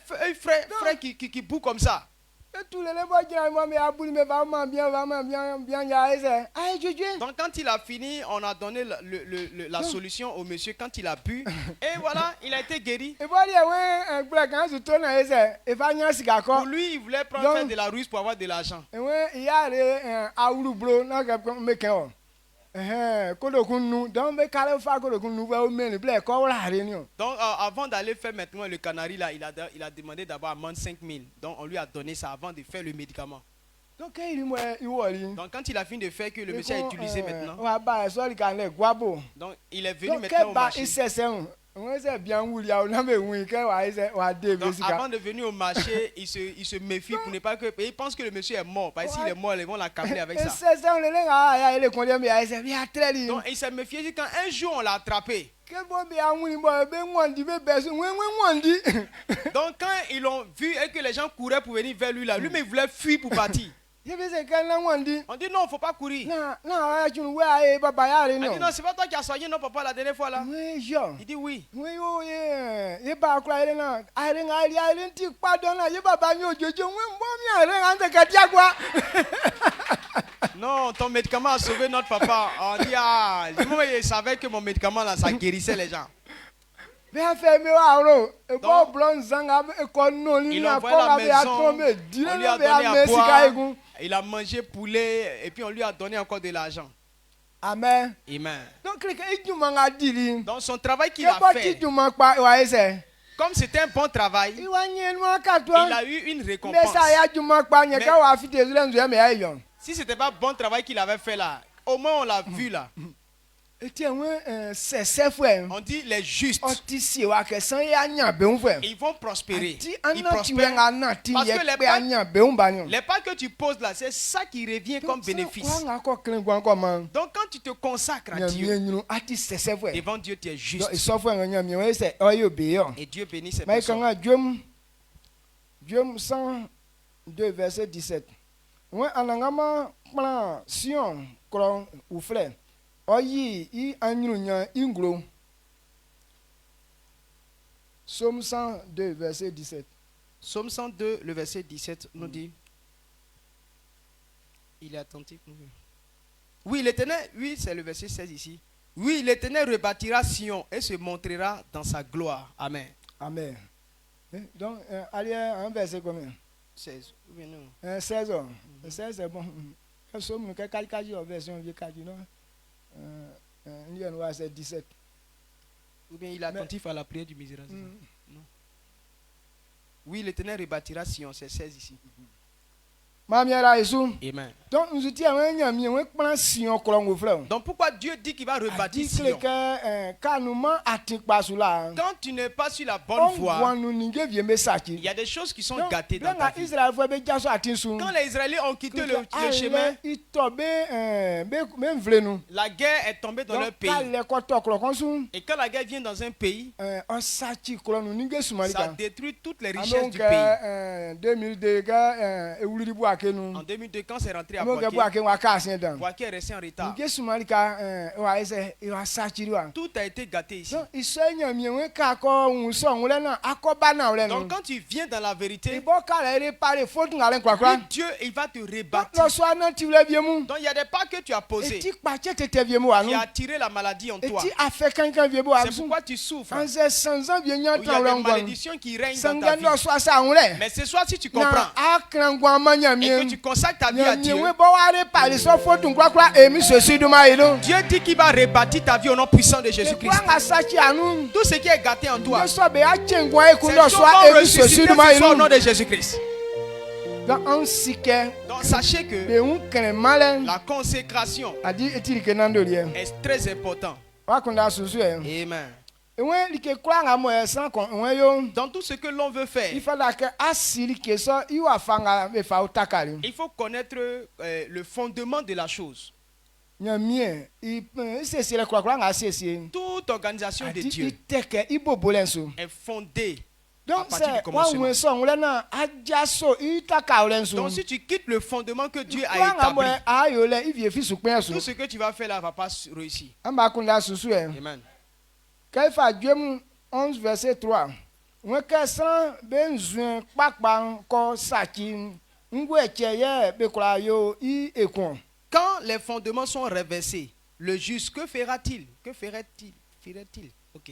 Frère qui boue comme ça. Donc quand il a fini, on a donné la solution au monsieur quand il a bu. Et voilà, il a été guéri. Pour lui, il voulait prendre de la ruse pour avoir de l'argent. Donc avant d'aller faire maintenant le canari là, il a demandé d'abord à amende 5 000. Donc on lui a donné ça avant de faire le médicament. Donc quand il a fini de faire que le monsieur a utilisé maintenant, donc il est venu maintenant au marché. Donc avant de venir au marché, il se méfie pour ne pas que... Il pense que le monsieur est mort. Parce qu'il est mort, ils vont l'accabler avec ça. Donc il s'est méfié quand un jour on l'a attrapé. Donc quand ils l'ont vu et que les gens couraient pour venir vers lui là, lui mais il voulait fuir pour partir. On dit non, il ne faut pas courir. Il dit non, c'est pas toi qui as soigné notre papa la dernière fois là. Il dit oui. Non, ton médicament a sauvé notre papa. On dit moi il savait que mon médicament là ça guérissait les gens. Donc, il envoie la maison, on lui a donné à boire, il a mangé poulet et puis on lui a donné encore de l'argent. Amen. Amen. Donc son travail qu'il a fait, comme c'était un bon travail, il a eu une récompense. Mais, si ce n'était pas un bon travail qu'il avait fait là, au moins on l'a vu là. On dit les justes, ils vont prospérer. Ils prospèrent parce que les pas que tu poses là, c'est ça qui revient comme bénéfice. Donc quand tu te consacres à Dieu, devant Dieu tu es juste. Et Dieu bénit ces personnes. Job 102 verset 17. Psaume 102 verset 17. Psaume 102 le verset 17 nous dit, il est attentif. Oui, l'Éternel, oui, c'est le verset 16 ici. Oui, l'Éternel rebâtira Sion et se montrera dans sa gloire. Amen. Amen. Donc, allez, un verset combien? 16. 16 ans. 16 c'est bon. Psaume version vieux c'est 17. Ou bien il est attentif à la prière du misérable. Non. Oui, l'Éternel rebâtira Sion, c'est 16 ici. Amen. Donc pourquoi Dieu dit qu'il va rebâtir Sion? Quand tu n'es pas sur la bonne voie, il y a des choses qui sont gâtées dans ta vie. Quand les Israéliens ont quitté le chemin, la guerre est tombée dans leur pays. Et quand la guerre vient dans un pays, ça détruit toutes les richesses du pays. En 2002, quand c'est rentré à Boaké est resté en retard. Tout a été gâté ici. Donc quand tu viens dans la vérité, Dieu il va te rebâtir. Donc il y a des pas que tu as posés qui a attiré la maladie en toi. C'est pourquoi tu souffres. Il y a des malédictions qui règnent dans ta vie. Mais ce soir si tu comprends et que tu consacres ta vie à Dieu, Dieu dit qu'il va rebâtir ta vie au nom puissant de Jésus-Christ. Tout ce qui est gâté en toi, c'est au nom de Jésus-Christ. Donc sachez que la consécration est très importante. Amen. Dans tout ce que l'on veut faire, il faut connaître le fondement de la chose. Toute organisation de Dieu est fondée à partir du commencement. Donc si tu quittes le fondement que Dieu a établi, tout ce que tu vas faire là ne va pas réussir. Amen. 11 verset 3. Quand les fondements sont renversés, le juste, que fera-t-il? Que ferait-il? Ok.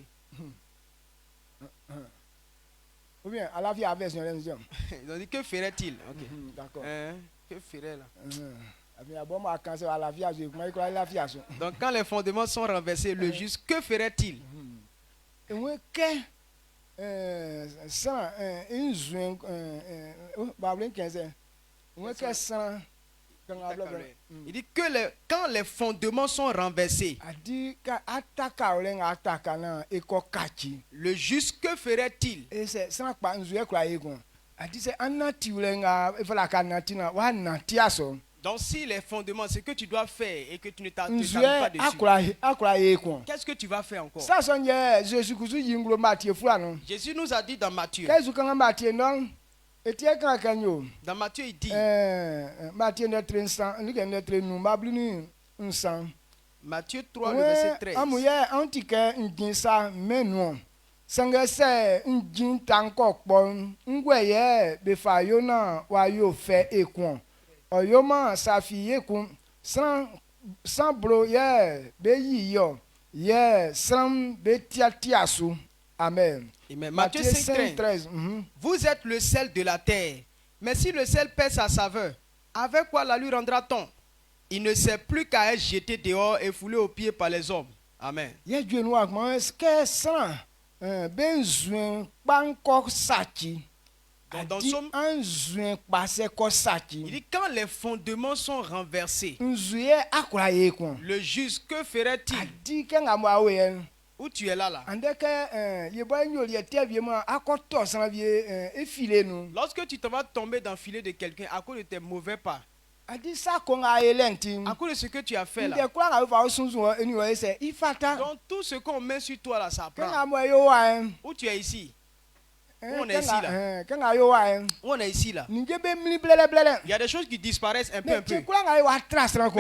Ou bien, à la vie avec son religion. Ils ont dit que ferait-il? Ok. D'accord. Que ferait là? Donc quand les fondements sont renversés, le juste, que ferait-il? Il dit que quand les fondements sont renversés, le juste, que ferait-il? Donc si les fondements, c'est que tu dois faire et que tu ne t'arrives pas dessus, qu'est-ce que tu vas faire encore? Jésus nous a dit dans Matthieu. Dans Matthieu, il dit, Matthieu 3, le verset 13. Oyoma safiye kun sans bro be yiyo sans be tiasu. Amen. Matthieu 5:13. Vous êtes le sel de la terre. Mais si le sel perd sa saveur, avec quoi la lui rendra-t-on? Il ne sert plus qu'à être jeté dehors et foulé aux pieds par les hommes. Amen. Il dit quand les fondements sont renversés, le juste, que ferait-il? Où tu es là? Lorsque tu te vas tomber dans le filet de quelqu'un à cause de tes mauvais pas, à cause de ce que tu as fait là, donc tout ce qu'on met sur toi là, ça prend. Où tu es ici? Où on est ici là? Où on est ici là? Il y a des choses qui disparaissent un peu. Mais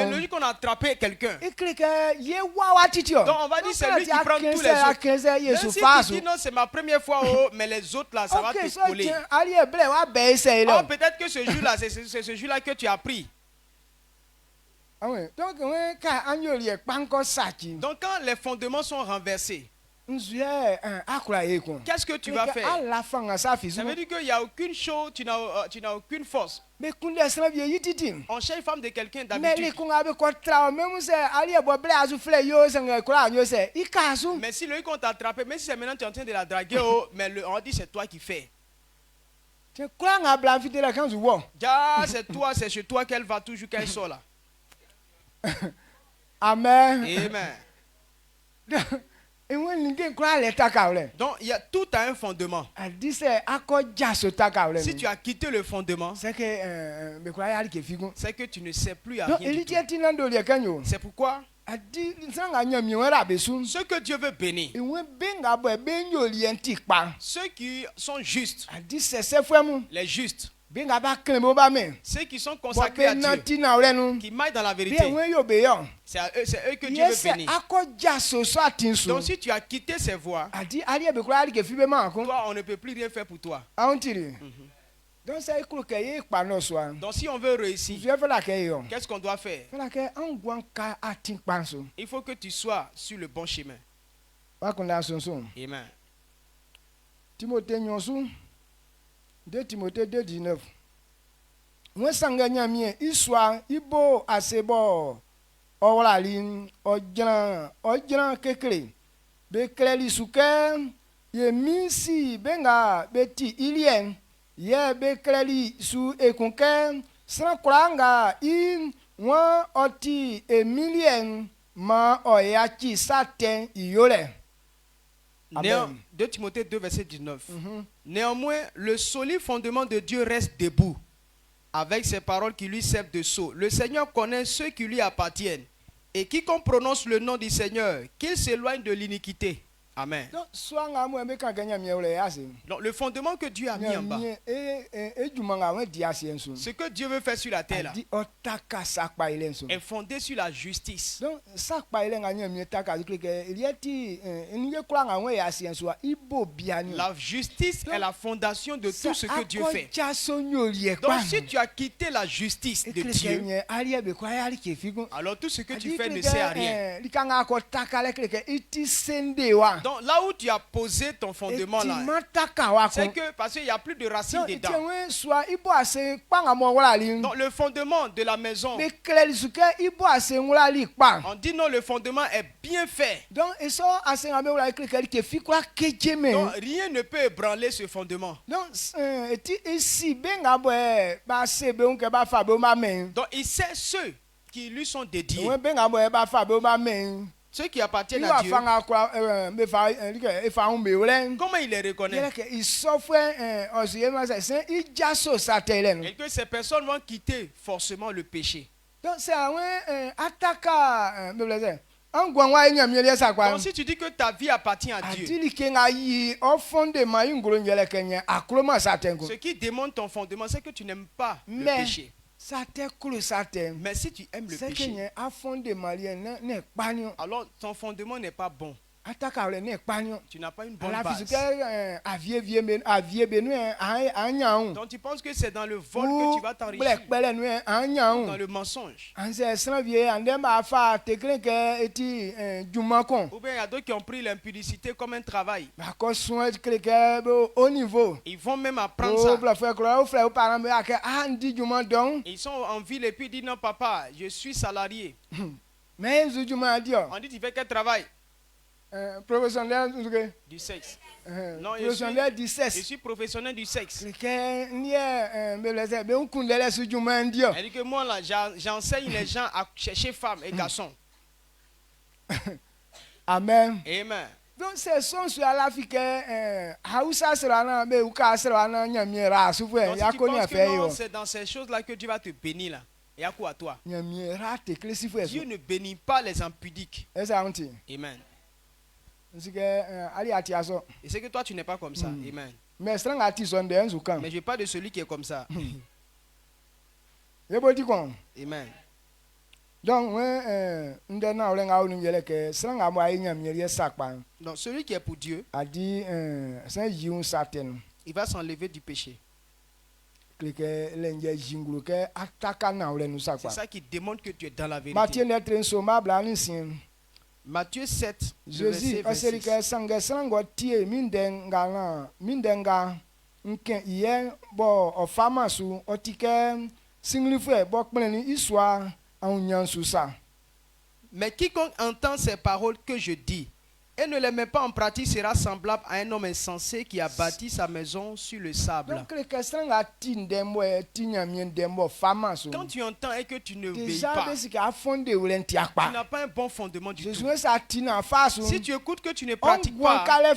le jour qu'on a attrapé quelqu'un, donc on va dire c'est lui qui prend tous les autres. Même si tu dis non, c'est ma première fois, mais les autres là, ça va te coller. Oh, peut-être que ce jour-là, c'est ce jour-là que tu as pris. Donc quand les fondements sont renversés, qu'est-ce que tu vas faire? Ça veut dire qu'il n'y a aucune chose, tu n'as aucune force. On cherche une femme de quelqu'un d'habitude. Mais si le qu'on t'a attrapé, même si c'est maintenant tu es en train de la draguer, mais on dit c'est toi qui fais. C'est toi, c'est chez toi qu'elle va toujours quand elle sort là. Amen. Amen. Donc il y a tout à un fondement. Si tu as quitté le fondement, c'est que tu ne sais plus à rien du tout. C'est pourquoi ce que Dieu veut bénir, ceux qui sont justes, les justes, ceux qui sont consacrés à Dieu, qui marchent dans la vérité, c'est eux que Dieu veut bénir. Donc si tu as quitté ces voies, toi on ne peut plus rien faire pour toi. Donc si on veut réussir, qu'est-ce qu'on doit faire? Il faut que tu sois sur le bon chemin. Amen. Timothée 2:19. Moi sanganya mie iswa ibo asebo owalin ojran kekele be kleli suke ye misi benga beti ilien ye be kleli su ekunke san kuranga in wa oti emilien ma oyachi saten iyole. 2 Timothée 2, verset 19. Néanmoins, le solide fondement de Dieu reste debout, avec ses paroles qui lui servent de sceau. Le Seigneur connaît ceux qui lui appartiennent. Et quiconque prononce le nom du Seigneur, qu'il s'éloigne de l'iniquité. Amen. Donc, le fondement que Dieu a mis en bas, ce que Dieu veut faire sur la terre là, est fondé sur la justice. La justice est la fondation de tout ce que Dieu fait. Donc si tu as quitté la justice de Dieu, alors tout ce que tu fais ne sert à rien. Donc là où tu as posé ton fondement là, c'est que parce qu'il n'y a plus de racines dedans. Donc le fondement de la maison, on dit non, le fondement est bien fait. Donc rien ne peut ébranler ce fondement. Donc il sait ceux qui lui sont dédiés. Ceux qui appartiennent à Dieu, comment il les reconnaît? Et que ces personnes vont quitter forcément le péché. Donc si tu dis que ta vie appartient à Dieu, ce qui démontre ton fondement, c'est que tu n'aimes pas le péché. Mais si tu aimes le péché, alors ton fondement n'est pas bon. Tu n'as pas une bonne base. Donc tu penses que c'est dans le vol que tu vas t'enrichir, dans le mensonge. Ou bien il y a d'autres qui ont pris l'impudicité comme un travail. Ils vont même apprendre ça. Ils sont en ville et puis ils disent non papa, je suis salarié. On dit tu fais quel travail? Professionnel du sexe. Non, je suis professionnel du sexe. Elle dit que moi là, j'enseigne les gens à chercher femmes et garçons. Amen. Amen. Donc c'est son sur l'Afrique. C'est dans ces choses-là que Dieu va te bénir là. Et à quoi toi? Dieu ne bénit pas les impudiques. Amen. Et c'est que toi tu n'es pas comme ça. Amen. Mais je parle de celui qui est comme ça. Amen. Donc celui qui est pour Dieu, il va s'enlever du péché. C'est ça qui démontre que tu es dans la vérité. Matthieu 7, Jésus, verset 6. Mais quiconque entend ces paroles que je dis et ne les met pas en pratique sera semblable à un homme insensé qui a bâti sa maison sur le sable. Quand tu entends et que tu ne veilles pas, tu n'as pas un bon fondement du tout. Si tu écoutes que tu ne pratiques pas, ta vie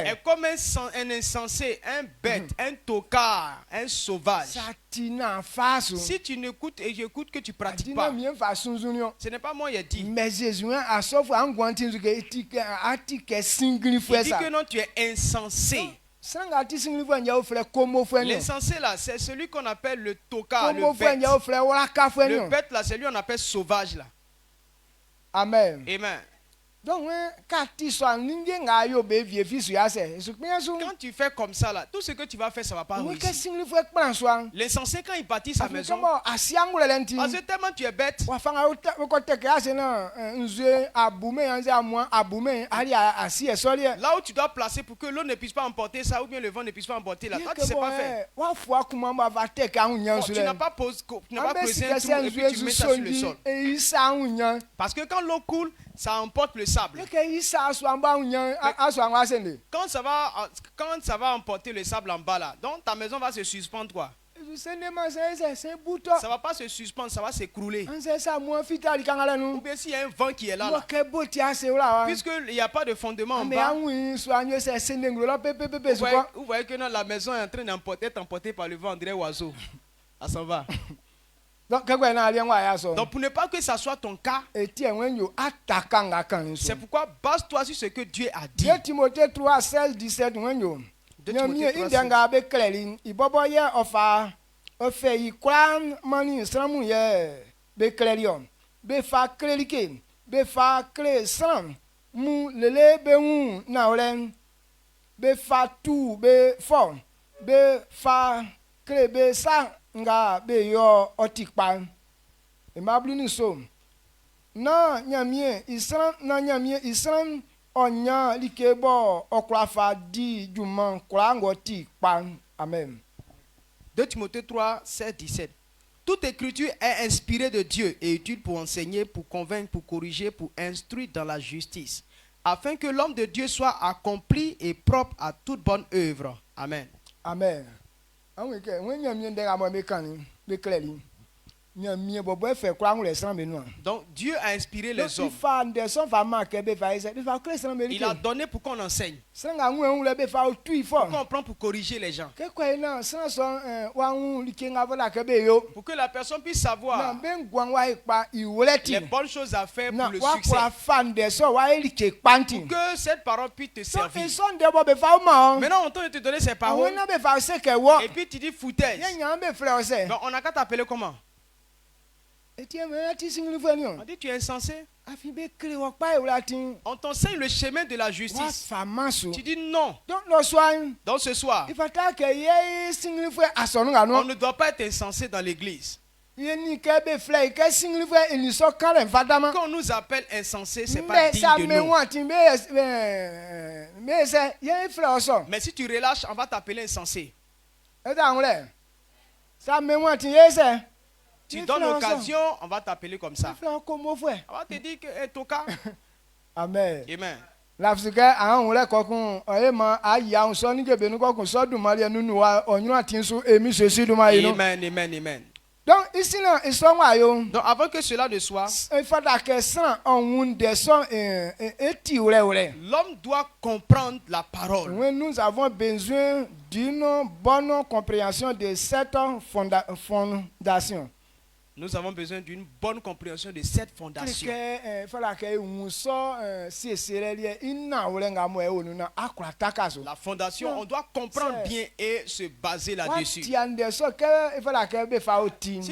est comme un insensé, un bête, un tocard, un sauvage. Si tu n'écoutes et j'écoute que tu ne pratiques pas, ce n'est pas moi qui ai dit. Il dit que non, tu es insensé. L'insensé là, c'est celui qu'on appelle le tocard, le bête. Le bête là, c'est lui qu'on appelle sauvage là. Amen. Amen. Donc, quand tu fais comme ça là, tout ce que tu vas faire, ça ne va pas réussir. L'insensé, quand il bâtit sa maison, parce que tellement tu es bête, là où tu dois placer pour que l'eau ne puisse pas emporter ça, ou bien le vent ne puisse pas emporter là, toi tu ne sais pas faire. Tu n'as pas creusé un trou et puis tu mets ça sur le sol. Parce que quand l'eau coule, ça emporte le sable. Quand ça va emporter le sable en bas là, donc ta maison va se suspendre quoi. Ça ne va pas se suspendre, ça va s'écrouler. Ou bien s'il y a un vent qui est là, puisqu'il n'y a pas de fondement en bas, vous voyez que la maison est en train d'être emportée par le vent, on dirait oiseau. Ça s'en va. Donc pour ne pas que ça soit ton cas, c'est pourquoi base-toi sur ce que Dieu a dit. 2 Timothée 3, 16, 17. Nga be yo otikpan e mablu ni so na nyamie isran onya likebo okrafa di juman kra ngoti pan. Amen. 2 Timothée 3, 16, 17. Toute écriture est inspirée de Dieu et utile pour enseigner, pour convaincre, pour corriger, pour instruire dans la justice, afin que l'homme de Dieu soit accompli et propre à toute bonne œuvre. Amen. Amen. Donc Dieu a inspiré les hommes. Il a donné pour qu'on enseigne. Pour qu'on prend pour corriger les gens. Pour que la personne puisse savoir les bonnes choses à faire pour le succès. Pour que cette parole puisse te servir. Maintenant on tente de te donner ces paroles. Et puis tu dis foutaise. Donc on n'a qu'à t'appeler comment? On dit tu es insensé. On t'enseigne le chemin de la justice. Tu dis non. Donc ce soir, on ne doit pas être insensé dans l'église. Quand on nous appelle insensé, c'est pas digne de nous. Mais si tu relâches, on va t'appeler insensé. Tu donnes l'occasion, on va t'appeler comme ça. On va te dire que c'est ton cas. Amen. Amen. Amen, amen, amen. Donc ici là, ils sont donc avant que cela ne soit, l'homme doit comprendre la parole. Nous avons besoin d'une bonne compréhension de cette fondation. Nous avons besoin d'une bonne compréhension de cette fondation. La fondation, on doit comprendre bien et se baser là-dessus. Si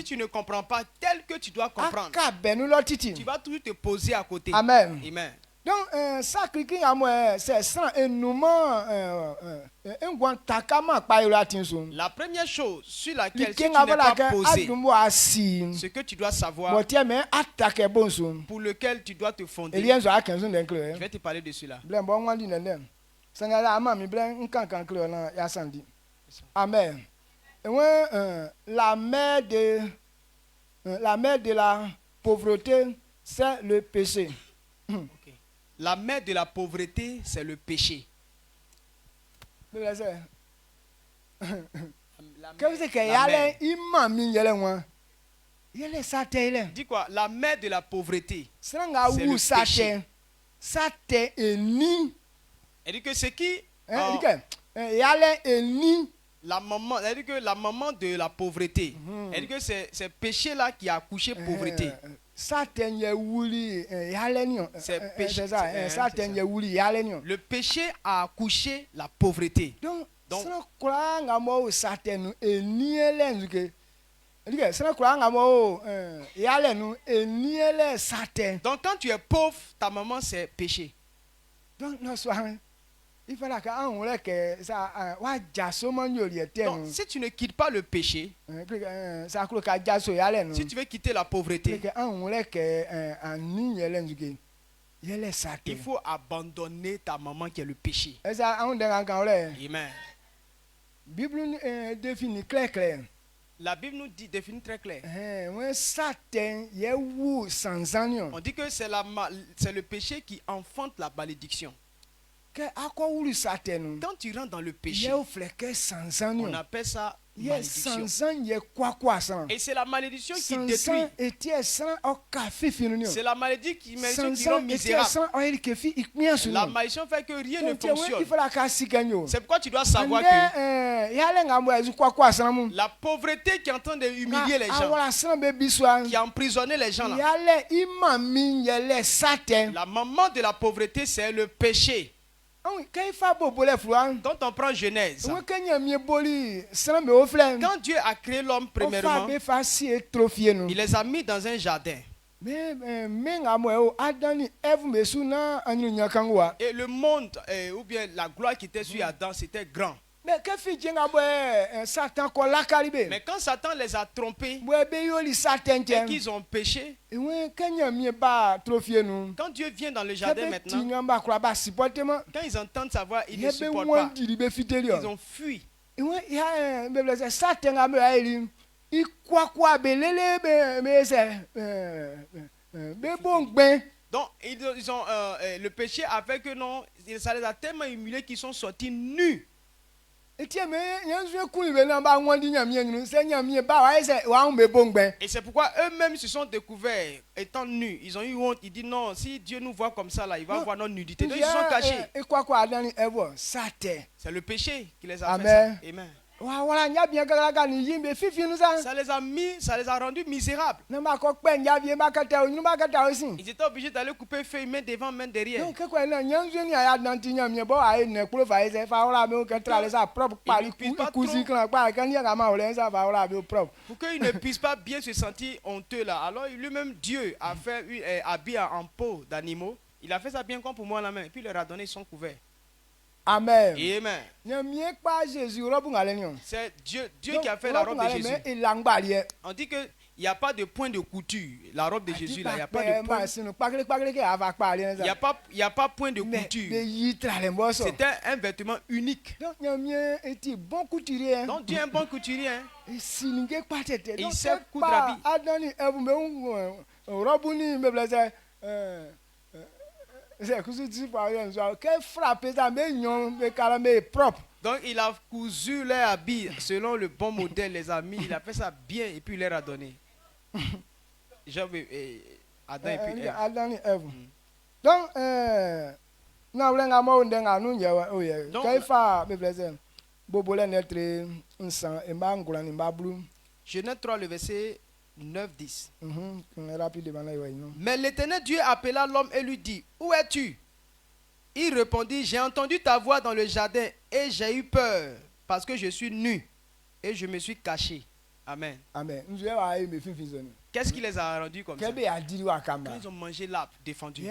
tu ne comprends pas tel que tu dois comprendre, tu vas toujours te poser à côté. Amen. Amen. Donc, ça, c'est ça, et nous, la première chose sur laquelle si tu n'es pas posé, ce que tu dois savoir, pour lequel tu dois te fonder, je vais te parler de cela. Amen. La mère de la pauvreté, c'est le péché. La mère de la pauvreté, c'est le péché. Dis quoi? La mère de la pauvreté, c'est le péché. Elle dit que c'est qui? La maman, elle dit que la maman de la pauvreté. Elle dit que c'est péché là qui a accouché pauvreté. C'est péché. Le péché a accouché la pauvreté. Donc quand tu es pauvre, ta maman c'est péché. Donc si tu ne quittes pas le péché, si tu veux quitter la pauvreté, il faut abandonner ta maman qui est le péché. Amen. La Bible nous définit très clair. On dit que c'est le péché qui enfante la malédiction. Quand tu rentres dans le péché, on appelle ça malédiction. Et c'est la malédiction qui détruit. C'est la malédiction qui rend misérable. La malédiction fait que rien ne fonctionne. C'est pourquoi tu dois savoir que la pauvreté qui est en train d'humilier les gens, qui a emprisonné les gens là, la maman de la pauvreté, c'est le péché. Quand on prend Genèse, quand Dieu a créé l'homme premièrement, il les a mis dans un jardin. Et le monde, ou bien la gloire qui était sur Adam, c'était grand. Mais quand Satan les a trompés et qu'ils ont péché, quand Dieu vient dans le jardin maintenant, quand ils entendent sa voix, ils ne supportent pas. Ils ont fui. Donc ils ont, le péché a fait que non, ça les a tellement humiliés qu'ils sont sortis nus. Et c'est pourquoi eux-mêmes se sont découverts étant nus. Ils ont eu honte. Ils disent non, si Dieu nous voit comme ça là, il va voir notre nudité. Donc ils se sont cachés. C'est le péché qui les a fait ça. Amen. Ça les a mis, ça les a rendus misérables. Ils étaient obligés d'aller couper feuilles main devant, main derrière. Pour qu'ils ne puissent pas bien se sentir honteux là. Alors lui-même Dieu a fait habillé en peau d'animaux. Il a fait ça bien comme pour moi la main. Et puis il leur a donné son couvert. Amen. Amen. C'est Dieu qui a fait la robe de Jésus. On dit qu'il n'y a pas de point de couture. La robe de Jésus, là, il n'y a pas de point. Il n'y a pas point de couture. C'était un vêtement unique. Donc Dieu est un bon couturier. Hein? Il sait coudre habits. Donc il a cousu les habits selon le bon modèle, les amis. Il a fait ça bien et puis il leur a donné. Adam et puis Ève. Donc, Genèse 3, le verset 9-10. Mais l'Éternel Dieu appela l'homme et lui dit: où es-tu? Il répondit: j'ai entendu ta voix dans le jardin et j'ai eu peur parce que je suis nu et je me suis caché. Amen. Amen. Qu'est-ce qui les a rendus comme ça? Quand ils ont mangé l'arbre défendu.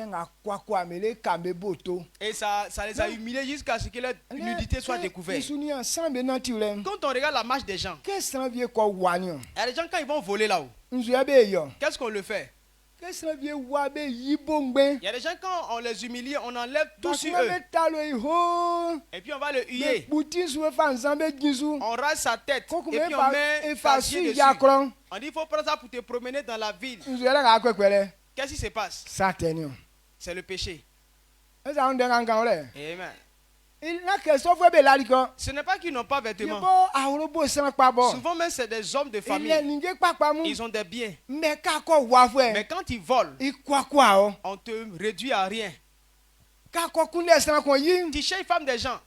Et ça les a humiliés jusqu'à ce que leur nudité soit découverte. Quand on regarde la marche des gens, il y a des gens quand ils vont voler là-haut, qu'est-ce qu'on le fait? Il y a des gens quand on les humilie, on enlève tout sur eux. Et puis on va le huer. On rase sa tête. Et puis on met farci dessus. On dit il faut prendre ça pour te promener dans la ville. Qu'est-ce qui se passe? C'est le péché. Amen. Ce n'est pas qu'ils n'ont pas vêtements. Souvent même c'est des hommes de famille. Ils ont des biens. Mais quand ils volent, on te réduit à rien. Tu cherches une femme des gens.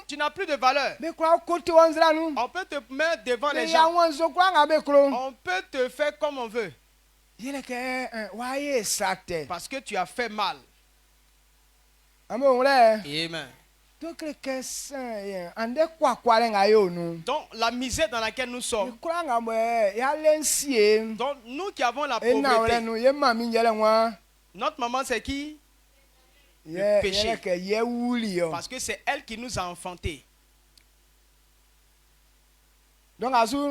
Tu n'as plus de valeur. On peut te mettre devant les gens. On peut te faire comme on veut. Parce que tu as fait mal. Amen. Donc la misère dans laquelle nous sommes, donc nous qui avons la pauvreté, notre maman c'est qui? Le péché. Parce que c'est elle qui nous a enfantés. Donc actuellement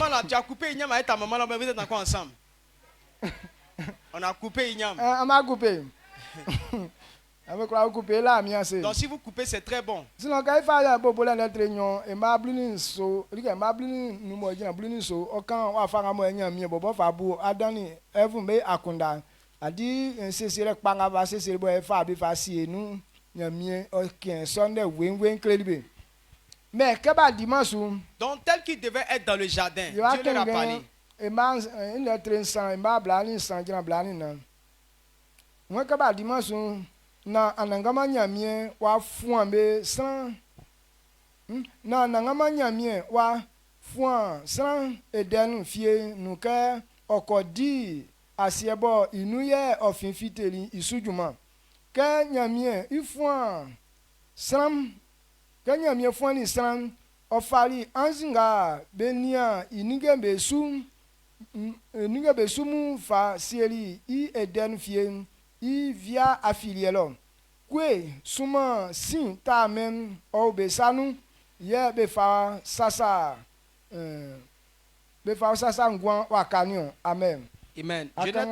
là, tu as coupé Ignam avec ta maman là, mais vous êtes encore ensemble. On a coupé Ignam. Donc si vous coupez, c'est très bon. Donc Mais que ba dimanche. Donc tel qu'il devait être dans le jardin, Dieu leur a parlé. Et il est train sans, il m'a blani sans, il m'a blani non. Moi que ba dimanche na anangama nyamie wa fuambe sans. Na anangama nyamie wa fuan sans eden fie nous que okodi asiebo inuye ofinfiteli isujuma. Que nyamie ifuan sans que nyamie fuan ni sans ofali anzinga benia inige besumu fa sieli I eden fie I via affilielo kwe suma sin ta men o besanu ye be fa sasa ngwan wa kanyon. Amen. Amen. Genèse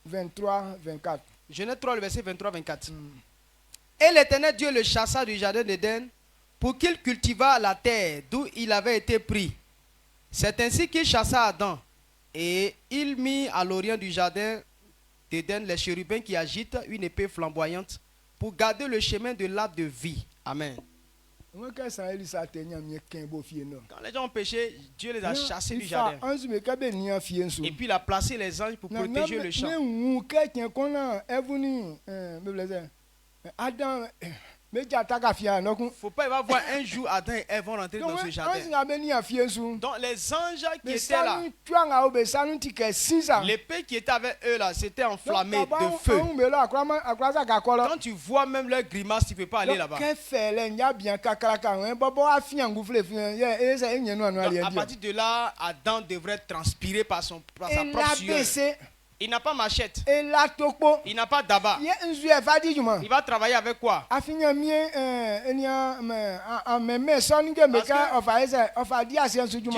23 24. Genèse 3 le verset 23 24. Et l'Éternel Dieu le chassa du jardin d'Éden pour qu'il cultivât la terre d'où il avait été pris. C'est ainsi qu'il chassa Adam. Et il mit à l'orient du jardin d'Éden les chérubins qui agitent une épée flamboyante pour garder le chemin de l'arbre de vie. Amen. Quand les gens ont péché, Dieu les a chassés du jardin. Et puis il a placé les anges pour protéger le champ. Il ne faut pas y avoir un jour Adam et Ève vont rentrer dans ce jardin. Donc les anges qui étaient là, l'épée qui était avec eux là, c'était enflammé de feu. Quand tu vois même leur grimace, tu ne peux pas aller là-bas. À partir de là, Adam devrait transpirer par sa propre sueur. Il n'a pas machette. Il n'a pas d'abat. Il va travailler avec quoi? Dieu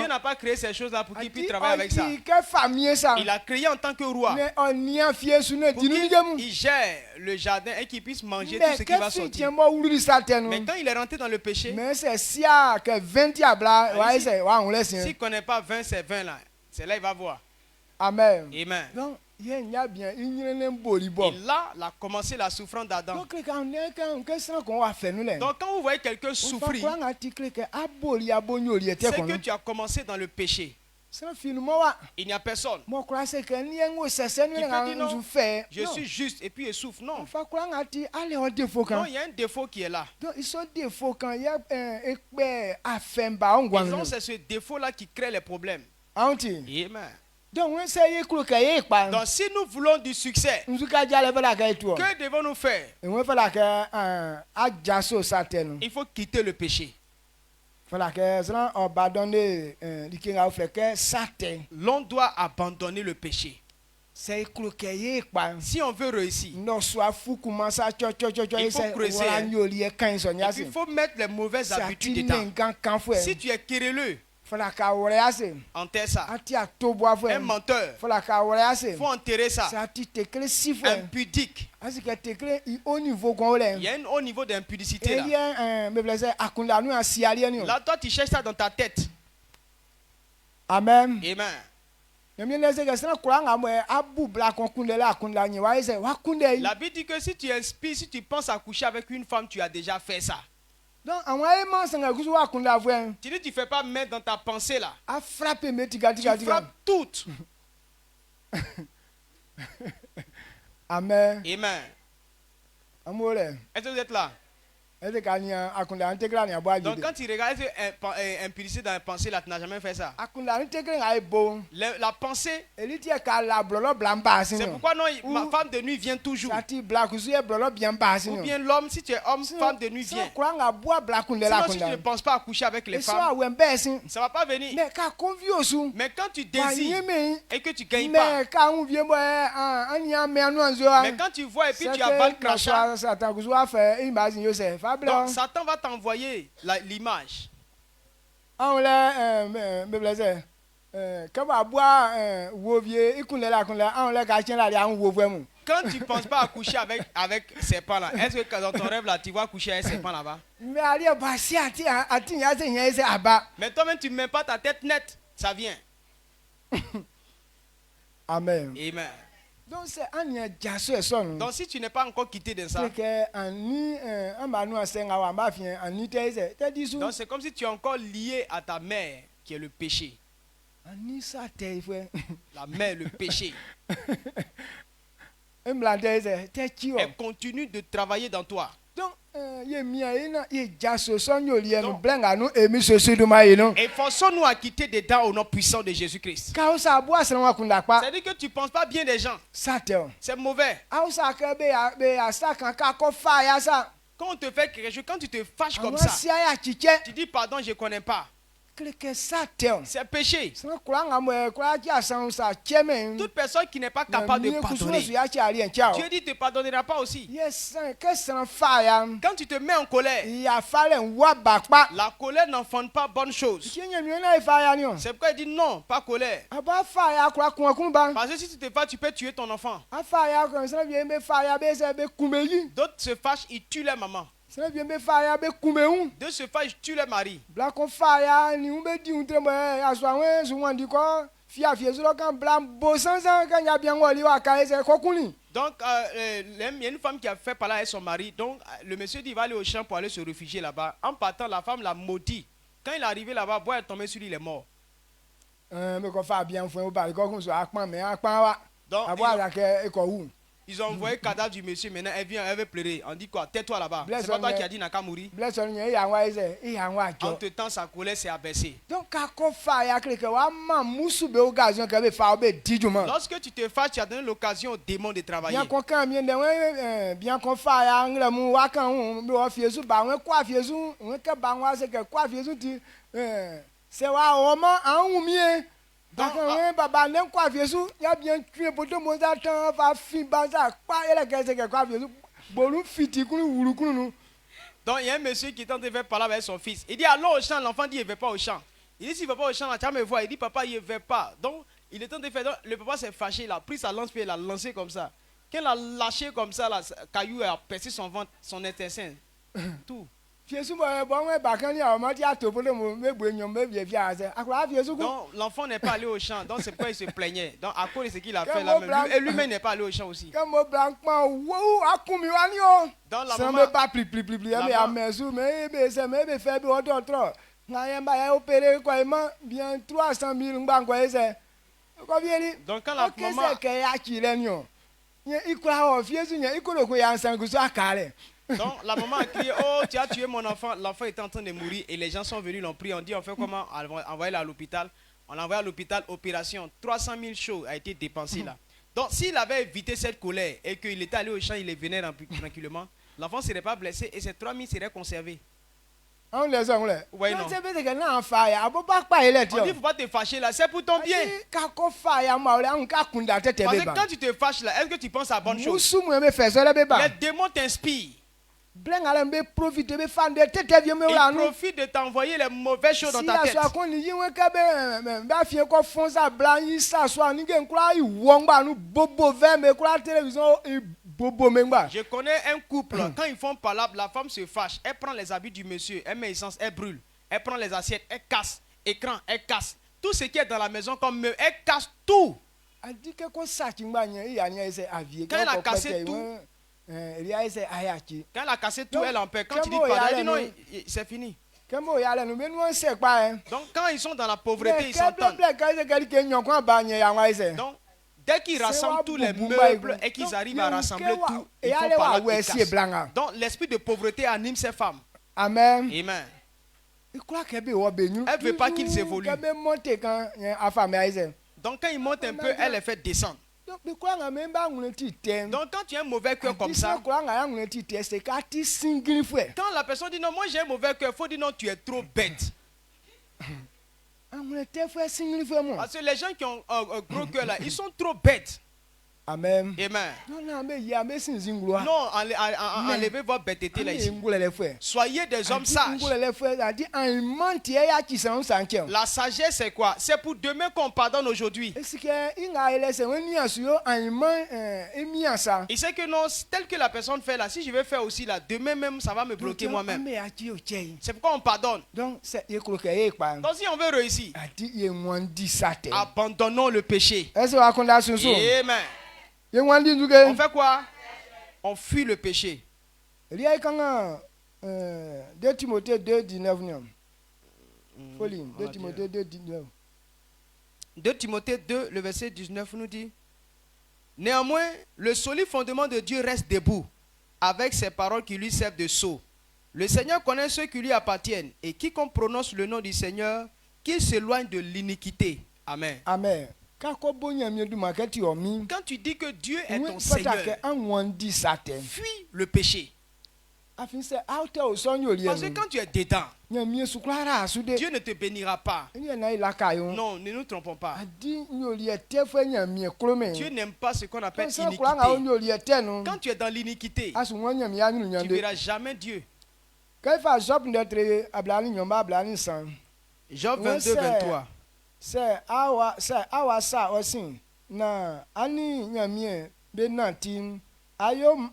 n'a pas créé ces choses-là pour qu'il puisse travailler avec ça. Il a créé en tant que roi. Pour qu'il gère le jardin et qu'il puisse manger tout ce qui va sortir. Mais quand il est rentré dans le péché, s'il ne connaît pas 20, c'est 20 là. C'est là qu'il va voir. Amen. Amen. Et là, il a commencé la souffrance d'Adam. Donc quand vous voyez quelqu'un souffrir, c'est que tu as commencé dans le péché. Il n'y a personne qui peut dire non, je suis juste et puis il souffre. Non. Non, il y a un défaut qui est là. C'est ce défaut-là qui crée les problèmes. Amen. Donc si nous voulons du succès, que devons-nous faire? Il faut quitter le péché. L'on doit abandonner le péché. Si on veut réussir, il faut creuser. Il faut mettre les mauvaises habitudes dedans. Si tu es querelleux, enterre ça. Un menteur, il faut enterrer ça. Impudique, il y a un haut niveau d'impudicité là. Là, toi, tu cherches ça dans ta tête. Amen. Amen. La Bible dit que si tu inspires, si tu penses à coucher avec une femme, tu as déjà fait ça. Tu dis, tu ne fais pas mettre dans ta pensée là. Tu frappes toutes. Amen. Amen. Est-ce que vous êtes là? Donc quand tu regardes impudicité dans la pensée là, tu n'as jamais fait ça. La pensée, c'est pourquoi non, ma femme de nuit vient toujours. Ou bien l'homme, si tu es homme, femme de nuit vient. Sinon si tu ne penses pas à coucher avec les femmes, ça ne va pas venir. Mais quand tu désires et que tu ne gagnes pas, mais quand tu vois et puis tu avales crachat, donc Satan va t'envoyer l'image. Quand tu ne penses pas à coucher avec serpent là, est-ce que dans ton rêve là, tu vas coucher avec serpent là-bas? Mais toi-même tu ne mets pas ta tête nette, ça vient. Amen. Amen. Donc si tu n'es pas encore quitté de ça, donc c'est comme si tu es encore lié à ta mère qui est le péché. La mère, le péché. Elle continue de travailler dans toi. Et forçons-nous à quitter des dents au nom puissant de Jésus-Christ. C'est-à-dire que tu ne penses pas bien des gens. C'est mauvais. Quand on te fait quelque chose, quand tu te fâches comme ça, tu dis pardon, je ne connais pas. C'est péché. Toute personne qui n'est pas capable de pardonner, Dieu dit ne te pardonnera pas aussi. Quand tu te mets en colère, la colère n'enfonce pas bonne chose. C'est pourquoi il dit non, pas colère. Parce que si tu te fâches, tu peux tuer ton enfant. D'autres se fâchent, ils tuent leur maman. Deux se fâchent, ils tuent leur mari. Donc, il y a une femme qui a fait parler avec son mari. Donc, le monsieur dit qu'il va aller au champ pour aller se réfugier là-bas. En partant, la femme l'a maudit. Quand il est arrivé là-bas, bois est tombé sur lui, il est mort. Donc, ils ont envoyé le cadavre du monsieur. Maintenant, elle vient, elle veut pleurer. On dit quoi? Tais-toi là-bas. C'est pas toi qui as dit n'a qu'à mourir. Entre-temps, sa colère s'est abaissée. Lorsque tu te fâches, tu as donné l'occasion au démon de travailler. Donc, il y a un monsieur qui tente de faire parler avec son fils. Il dit allons au champ. L'enfant dit il ne veut pas au champ. Il dit s'il ne va pas au champ, tu vas me voir. Il dit papa il ne veut pas. Donc il est temps de faire. Donc, le papa s'est fâché. Il a pris sa lance puis il a lancé comme ça. Quand il a lâché comme ça, la caillou a percé son ventre, son intestin. Tout. Donc l'enfant n'est pas allé au champ, donc c'est pourquoi il se plaignait. Donc à cause de ce qu'il a fait là même, et lui-même n'est pas allé au champ aussi. Donc la donc quand la maman donc la maman a crié, oh tu as tué mon enfant, l'enfant était en train de mourir et les gens sont venus, l'ont pris, on dit on fait comment, envoyer à l'hôpital, on l'a envoyé à l'hôpital, opération, 300 000 choses a été dépensé là. Donc s'il avait évité cette colère et qu'il était allé au champ, il venait tranquillement, l'enfant ne serait pas blessé et ces 3 000 seraient conservés. Ouais, non. On dit il ne faut pas te fâcher là, c'est pour ton bien. Parce que quand tu te fâches là, est-ce que tu penses à bonne chose? Les démons t'inspirent. Ils profitent de t'envoyer les mauvaises choses dans ta tête. Je connais un couple, quand ils font palabre, la femme se fâche, elle prend les habits du monsieur, elle met essence, elle brûle, elle prend les assiettes, elle casse, écran, elle casse. Tout ce qui est dans la maison comme meuble, elle casse tout. Quand elle a cassé tout, elle en perd. Quand tu dis pardon, elle dit non, c'est fini. Donc quand ils sont dans la pauvreté, ils s'entendent. Donc dès qu'ils rassemblent tous les meubles et qu'ils arrivent à rassembler tout, ils font par là, ils cassent. Donc l'esprit de pauvreté anime ces femmes. Amen. Amen. Elle ne veut pas qu'ils évoluent. Donc quand ils montent un peu, elle les fait descendre. Donc quand tu as un mauvais cœur comme ça, quand la personne dit non, moi j'ai un mauvais cœur, il faut dire non, tu es trop bête. Parce que les gens qui ont un gros cœur là, ils sont trop bêtes. Amen. Amen. Non, enlevez votre bêteté là ici. Soyez des hommes sages. La sagesse c'est quoi? C'est pour demain qu'on pardonne aujourd'hui. Il sait que non, tel que la personne fait là, si je vais faire aussi là, demain même ça va me bloquer moi-même. C'est pourquoi on pardonne. Donc si on veut réussir, abandonnons le péché. Amen. On fait quoi? On fuit le péché. 2 Timothée 2, 19. 2 Timothée 2, 19. 2 Timothée 2, le verset 19 nous dit: néanmoins, le solide fondement de Dieu reste debout, avec ses paroles qui lui servent de sceau. Le Seigneur connaît ceux qui lui appartiennent, et quiconque prononce le nom du Seigneur, qu'il s'éloigne de l'iniquité. Amen. Amen. Quand tu dis que Dieu est ton Seigneur, fuis le péché. Parce que quand tu es dedans, Dieu ne te bénira pas. Non, ne nous trompons pas. Dieu n'aime pas ce qu'on appelle iniquité. Quand tu es dans l'iniquité, tu ne verras jamais Dieu. Job 22, 23. C'est awa sa osin na ani nyamie be nantin ayom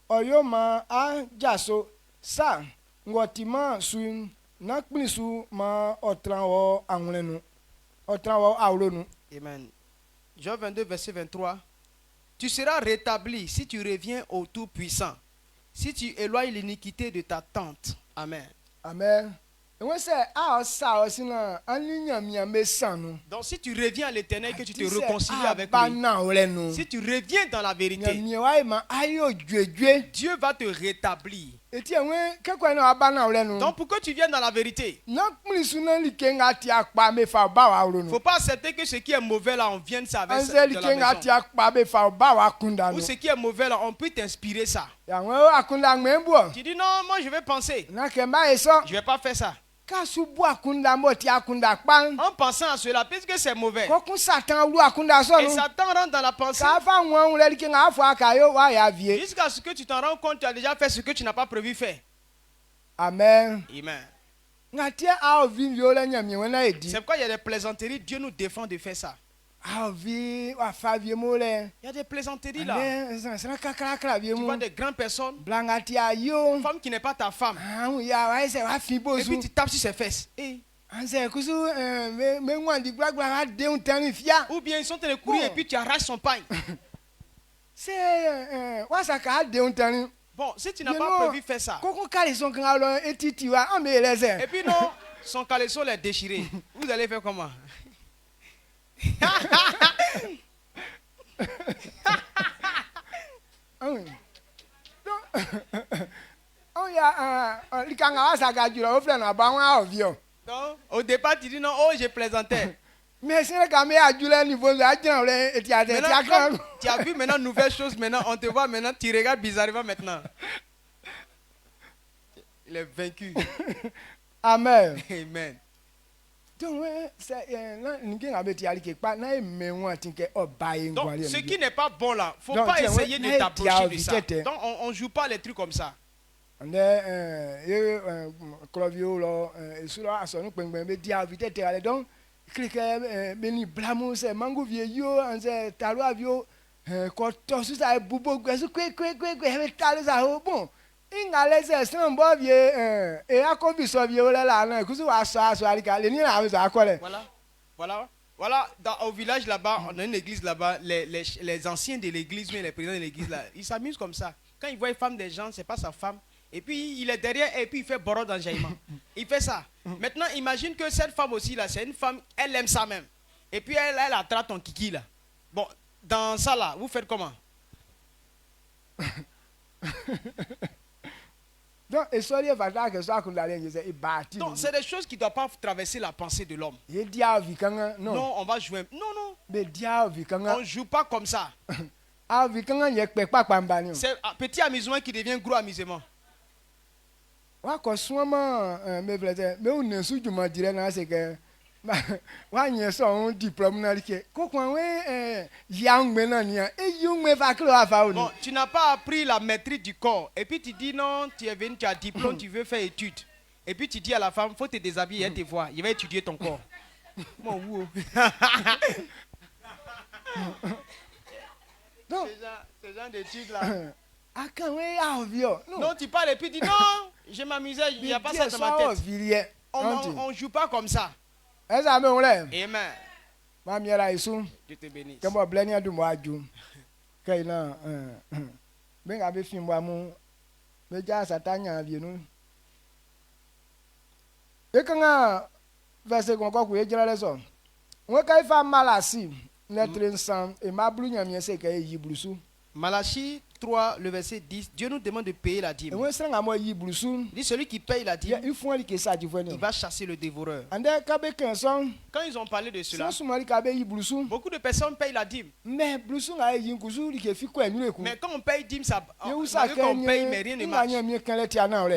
oyoma a jaso sa ngotima suin na kplisu ma otranwo anwlenu otranwo awlonu. Amen. Job 22 verset 23. Tu seras rétabli si tu reviens au Tout-Puissant, si tu éloignes l'iniquité de ta tente. Amen. Amen. Donc si tu reviens à l'Éternel, que tu te réconcilies avec lui, si tu reviens dans la vérité, Dieu va te rétablir. Donc pourquoi tu viens dans la vérité? Il ne faut pas accepter que ce qui est mauvais là, on vienne ça avec ça de la maison. Ou ce qui est mauvais là, on peut t'inspirer ça. Tu dis non, moi je vais penser. Je ne vais pas faire ça. En pensant à cela, puisque c'est mauvais. Et Satan rentre dans la pensée. Jusqu'à ce que tu t'en rends compte, tu as déjà fait ce que tu n'as pas prévu faire. Amen. Amen. C'est pourquoi il y a des plaisanteries. Dieu nous défend de faire ça. Il y a des plaisanteries là. Tu vois des grandes personnes. Une femme qui n'est pas ta femme. Et puis tu tapes sur ses fesses. Ou bien ils sont en train de courir et puis tu arraches son pain. Bon, si tu n'as pas prévu faire ça. Et puis non, son caleçon est déchiré. Vous allez faire comment? Donc, au départ, tu dis non, oh, j'ai plaisanté. Mais c'est quand même à Dieu niveau de tu as vu maintenant une nouvelle chose, maintenant on te voit, maintenant tu regardes bizarrement maintenant. Il est vaincu. Amen. Amen. Donc, ce qui n'est pas bon là, il ne faut pas essayer de t'approcher de ça. Donc on ne joue pas les trucs comme ça. Donc, Voilà, au village là-bas, on a une église là-bas, les anciens de l'église, mais les présidents de l'église là, ils s'amusent comme ça. Quand ils voient une femme des gens, c'est pas sa femme. Et puis il est derrière et puis il fait bordeaux d'enjaillement. Il fait ça. Maintenant, imagine que cette femme aussi là, c'est une femme, elle aime ça même. Et puis elle attrape ton kiki là. Bon, dans ça là, vous faites comment? Donc, c'est des choses qui ne doivent pas traverser la pensée de l'homme. Non, on va jouer. Non, non. On ne joue pas comme ça. C'est un petit amusement qui devient gros amusement. Bon, tu n'as pas appris la maîtrise du corps. Et puis tu dis non, tu es venu, tu as diplôme, tu veux faire étude. Et puis tu dis à la femme, il faut te déshabiller, elle te voit. Il va étudier ton corps. Ce genre d'études là. Non, tu parles et puis tu dis non, je m'amusais, il n'y a pas ça dans ma tête. On ne joue pas comme ça. Amen. Dieu te bénisse. kaina ben abe fin moi mon me ja satanya bi nu e kan verset kon ko ku e jira leso won kai fa malasi ne trensan e ma blu nyamie se kai yi blusu Malachie 3, le verset 10, Dieu nous demande de payer la dîme. Dit celui qui paye la dîme, il va chasser le dévoreur. Quand ils ont parlé de cela, beaucoup de personnes payent la dîme. Mais quand on paye dîme, ça, quand on paye, mais rien ne marche.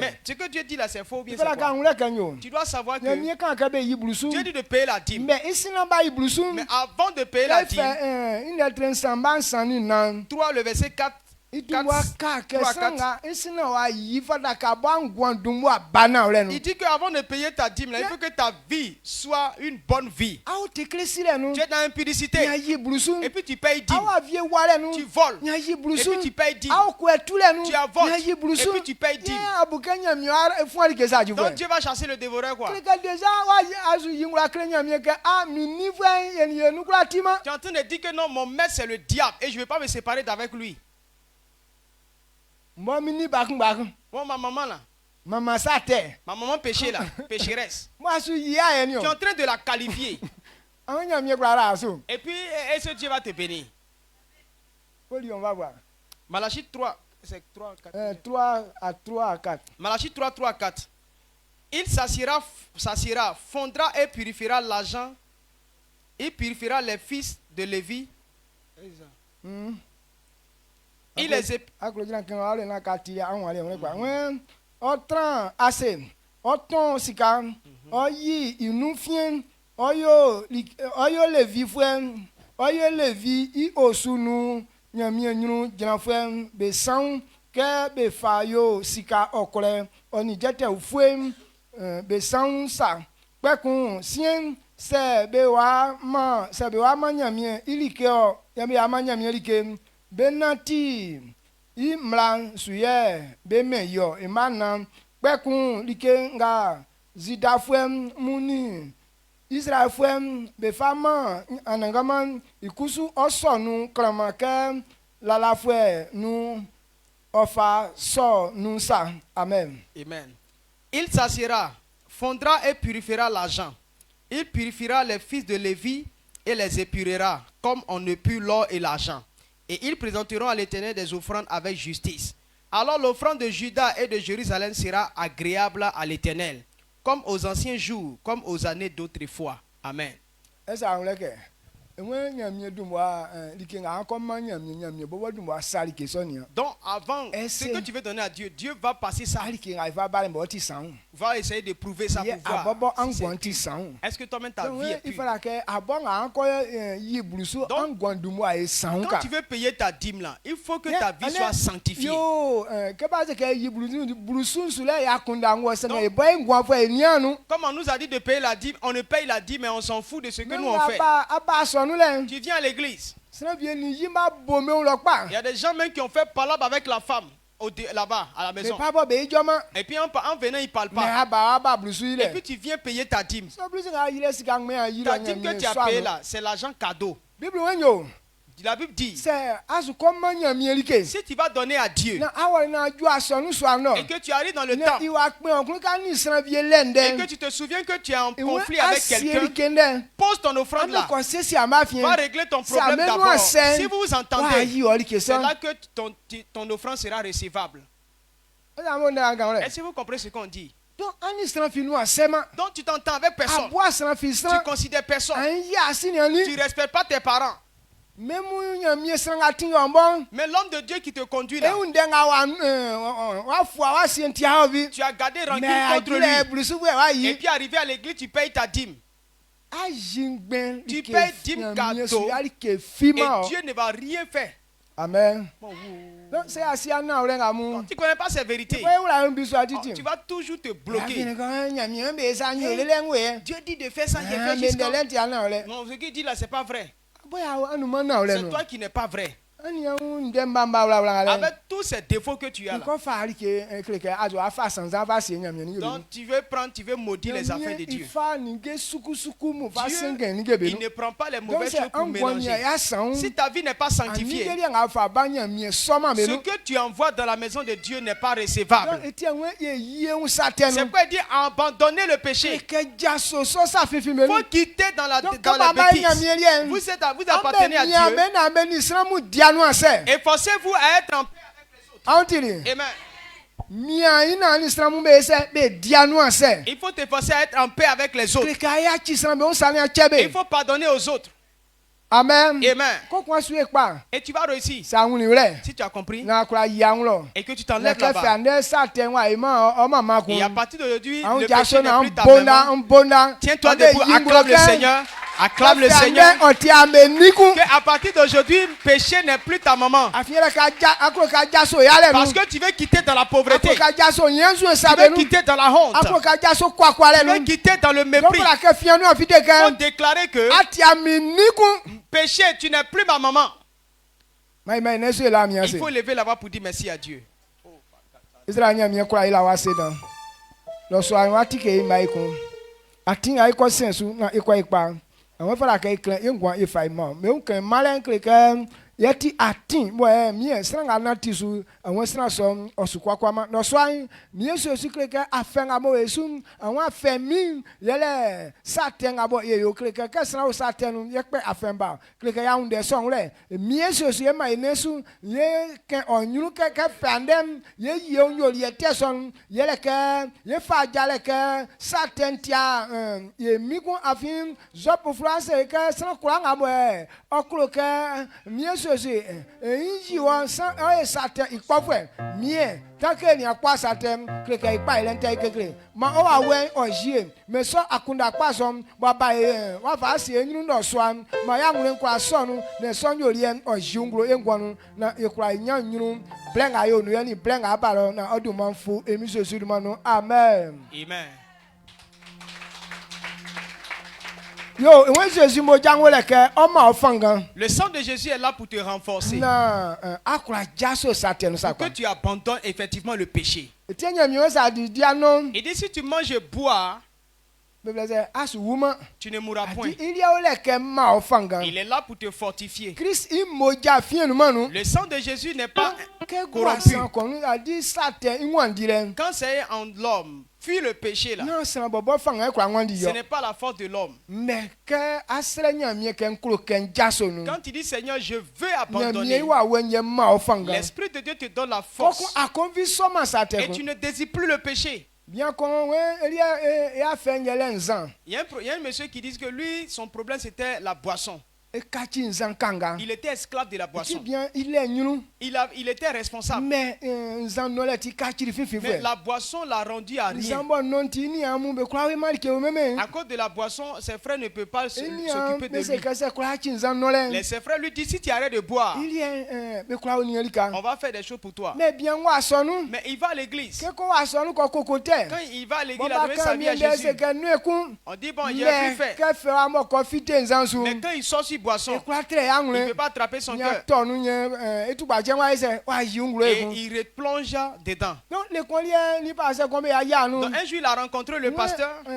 Mais ce que Dieu dit là, c'est faux ou bien c'est quoi? Tu dois savoir que Dieu dit de payer la dîme. Mais avant de payer la dîme, 3, le verset 4, il dit qu'avant de payer ta dîme, là, il faut que ta vie soit une bonne vie. Tu es dans l'impudicité et puis tu payes dîme. Tu voles et puis tu payes dîme. Tu avoles et puis tu payes dîme. Donc Dieu va chasser le dévoreur quoi. Tu es en train de dire que non, mon maître c'est le diable et je ne vais pas me séparer d'avec lui. Bon, ma maman là. Maman Sate. Ma maman péché là, pécheresse. Moi je suis là. Tu es en train de la qualifier. Et puis, est-ce que Dieu va te bénir? On va voir. Malachie 3, c'est 3 à 4. Malachie 3, 3 à 4. Il s'assiera, fondra et purifiera l'argent. Il purifiera les fils de Lévi. Il les Benati imlan suye bemeyo imana bekun like nga zidafem muni Israelfem befama anangaman ikusu osonu kramake lalafwe nu ofa so nu sa. Amen. Amen. Il s'assiera, fondra et purifiera l'argent. Il purifiera les fils de Lévi et les épurera comme on ne pure l'or et l'argent. Et ils présenteront à l'Éternel des offrandes avec justice. Alors l'offrande de Juda et de Jérusalem sera agréable à l'Éternel, comme aux anciens jours, comme aux années d'autrefois. Amen. Donc avant, ce que tu veux donner à Dieu, Dieu va passer ça. Va essayer de prouver ça pour voir. Est-ce que toi-même ta vie est pure? Donc, quand tu veux payer ta dîme là, il faut que ta vie soit sanctifiée. Comme on nous a dit de payer la dîme, on ne paye la dîme mais on s'en fout de ce que nous on fait. Tu viens à l'église. Il y a des gens même qui ont fait palabre avec la femme là-bas à la maison. Et puis en venant, ils ne parlent pas. Et puis tu viens payer ta dîme. Ta dîme que tu as payée là, c'est l'argent cadeau. La Bible dit, si tu vas donner à Dieu et que tu arrives dans le temple et que tu te souviens que tu es en conflit avec quelqu'un, pose ton offrande là. Va régler ton problème d'abord. Si vous vous entendez, c'est là que ton offrande sera recevable. Est-ce que vous comprenez ce qu'on dit? Donc tu t'entends avec personne. Tu considères personne. Tu ne respectes pas tes parents. Mais l'homme de Dieu qui te conduit là, tu as gardé rancune contre lui. Et puis arrivé à l'église, tu payes ta dîme. Tu payes dîme cadeau. Et Dieu ne va rien faire. Amen. Donc tu ne connais pas ces vérités. Tu vas toujours te bloquer. Dieu dit de faire ça, j'ai fait jusqu'à... Non, ce qu'il dit là, ce n'est pas vrai. C'est toi qui n'es pas vrai. avec tous ces défauts que tu as là. Donc tu veux maudire les affaires de Dieu. Dieu, il ne prend pas les mauvaises choses pour mélanger. Si ta vie n'est pas sanctifiée, ce que tu envoies dans la maison de Dieu n'est pas recevable. C'est quoi dire abandonner le péché. Il faut quitter dans la bêtise. Vous appartenez à Dieu. Efforcez-vous à être en paix avec les autres. Amen. Il faut t'efforcer à être en paix avec les autres. Il faut pardonner aux autres. Amen. Amen. Et tu vas réussir. Si tu as compris. Et que tu t'enlèves là-bas. Et à partir d'aujourd'hui, le péché n'est plus ta maman. Tiens-toi debout, acclame le Seigneur. Acclame le Seigneur. Que à partir d'aujourd'hui, le péché n'est plus ta maman. Parce que tu veux quitter dans la pauvreté. Tu veux quitter dans la honte. Tu veux quitter dans le mépris. Il faut déclarer que péché, tu n'es plus ma maman. Il faut lever la voix pour dire merci à Dieu. Yeti atin boy mie sranga na tisu awon sran so osukwa kwama no so an mie so sikreke afenga mo esum awon afemi yele saten abo ye yo kreke ka sran o saten ye pe afemba kreke ya unde so nle mie so ye ma enesu ye ke onyuru ke fandem ye ye onyo ye teson yele ke ye fa jale ke saten tia ye migun afin zop france ke sran kuranga bo okuro ke mie Jésus, inji wan san oye saten ikpofwe mie tanke ni akwa saten kreke ipa ilente kekre ma o awen ojie me so akunda akpasom baba wa fa si enyu no soan ma ya nwure nkwa sonu ne sonyo rie ojiungro engwanu na ikura nyan nyuru blenga yo nu yani blenga abaro na odumanfu emi Jésus dumanu amen. Amen. Le sang de Jésus est là pour te renforcer. Pour que tu abandonnes effectivement le péché. Il dit si tu manges et bois, tu ne mourras point. Il est là pour te fortifier. Le sang de Jésus n'est pas corrompu. Quand c'est en l'homme, fuis le péché là. Ce n'est pas la faute de l'homme. Quand tu dis Seigneur, je veux abandonner, l'Esprit de Dieu te donne la force. Et tu ne désires plus le péché. Il y a un monsieur qui dit que lui, son problème c'était la boisson. Il était esclave de la boisson. Il était responsable. Mais la boisson l'a rendu à rien. À cause de la boisson, ses frères ne peuvent pas s'occuper de lui. Ses frères lui disent, si tu arrêtes de boire, on va faire des choses pour toi. Mais il va à l'église. Quand il va à l'église, il a donné sa vie à Jésus. On dit, bon, il a pu faire. Mais quand il sort sur boisson, il ne peut pas attraper son cœur. Et il replonge dedans. Donc un jour il a rencontré le pasteur. Quand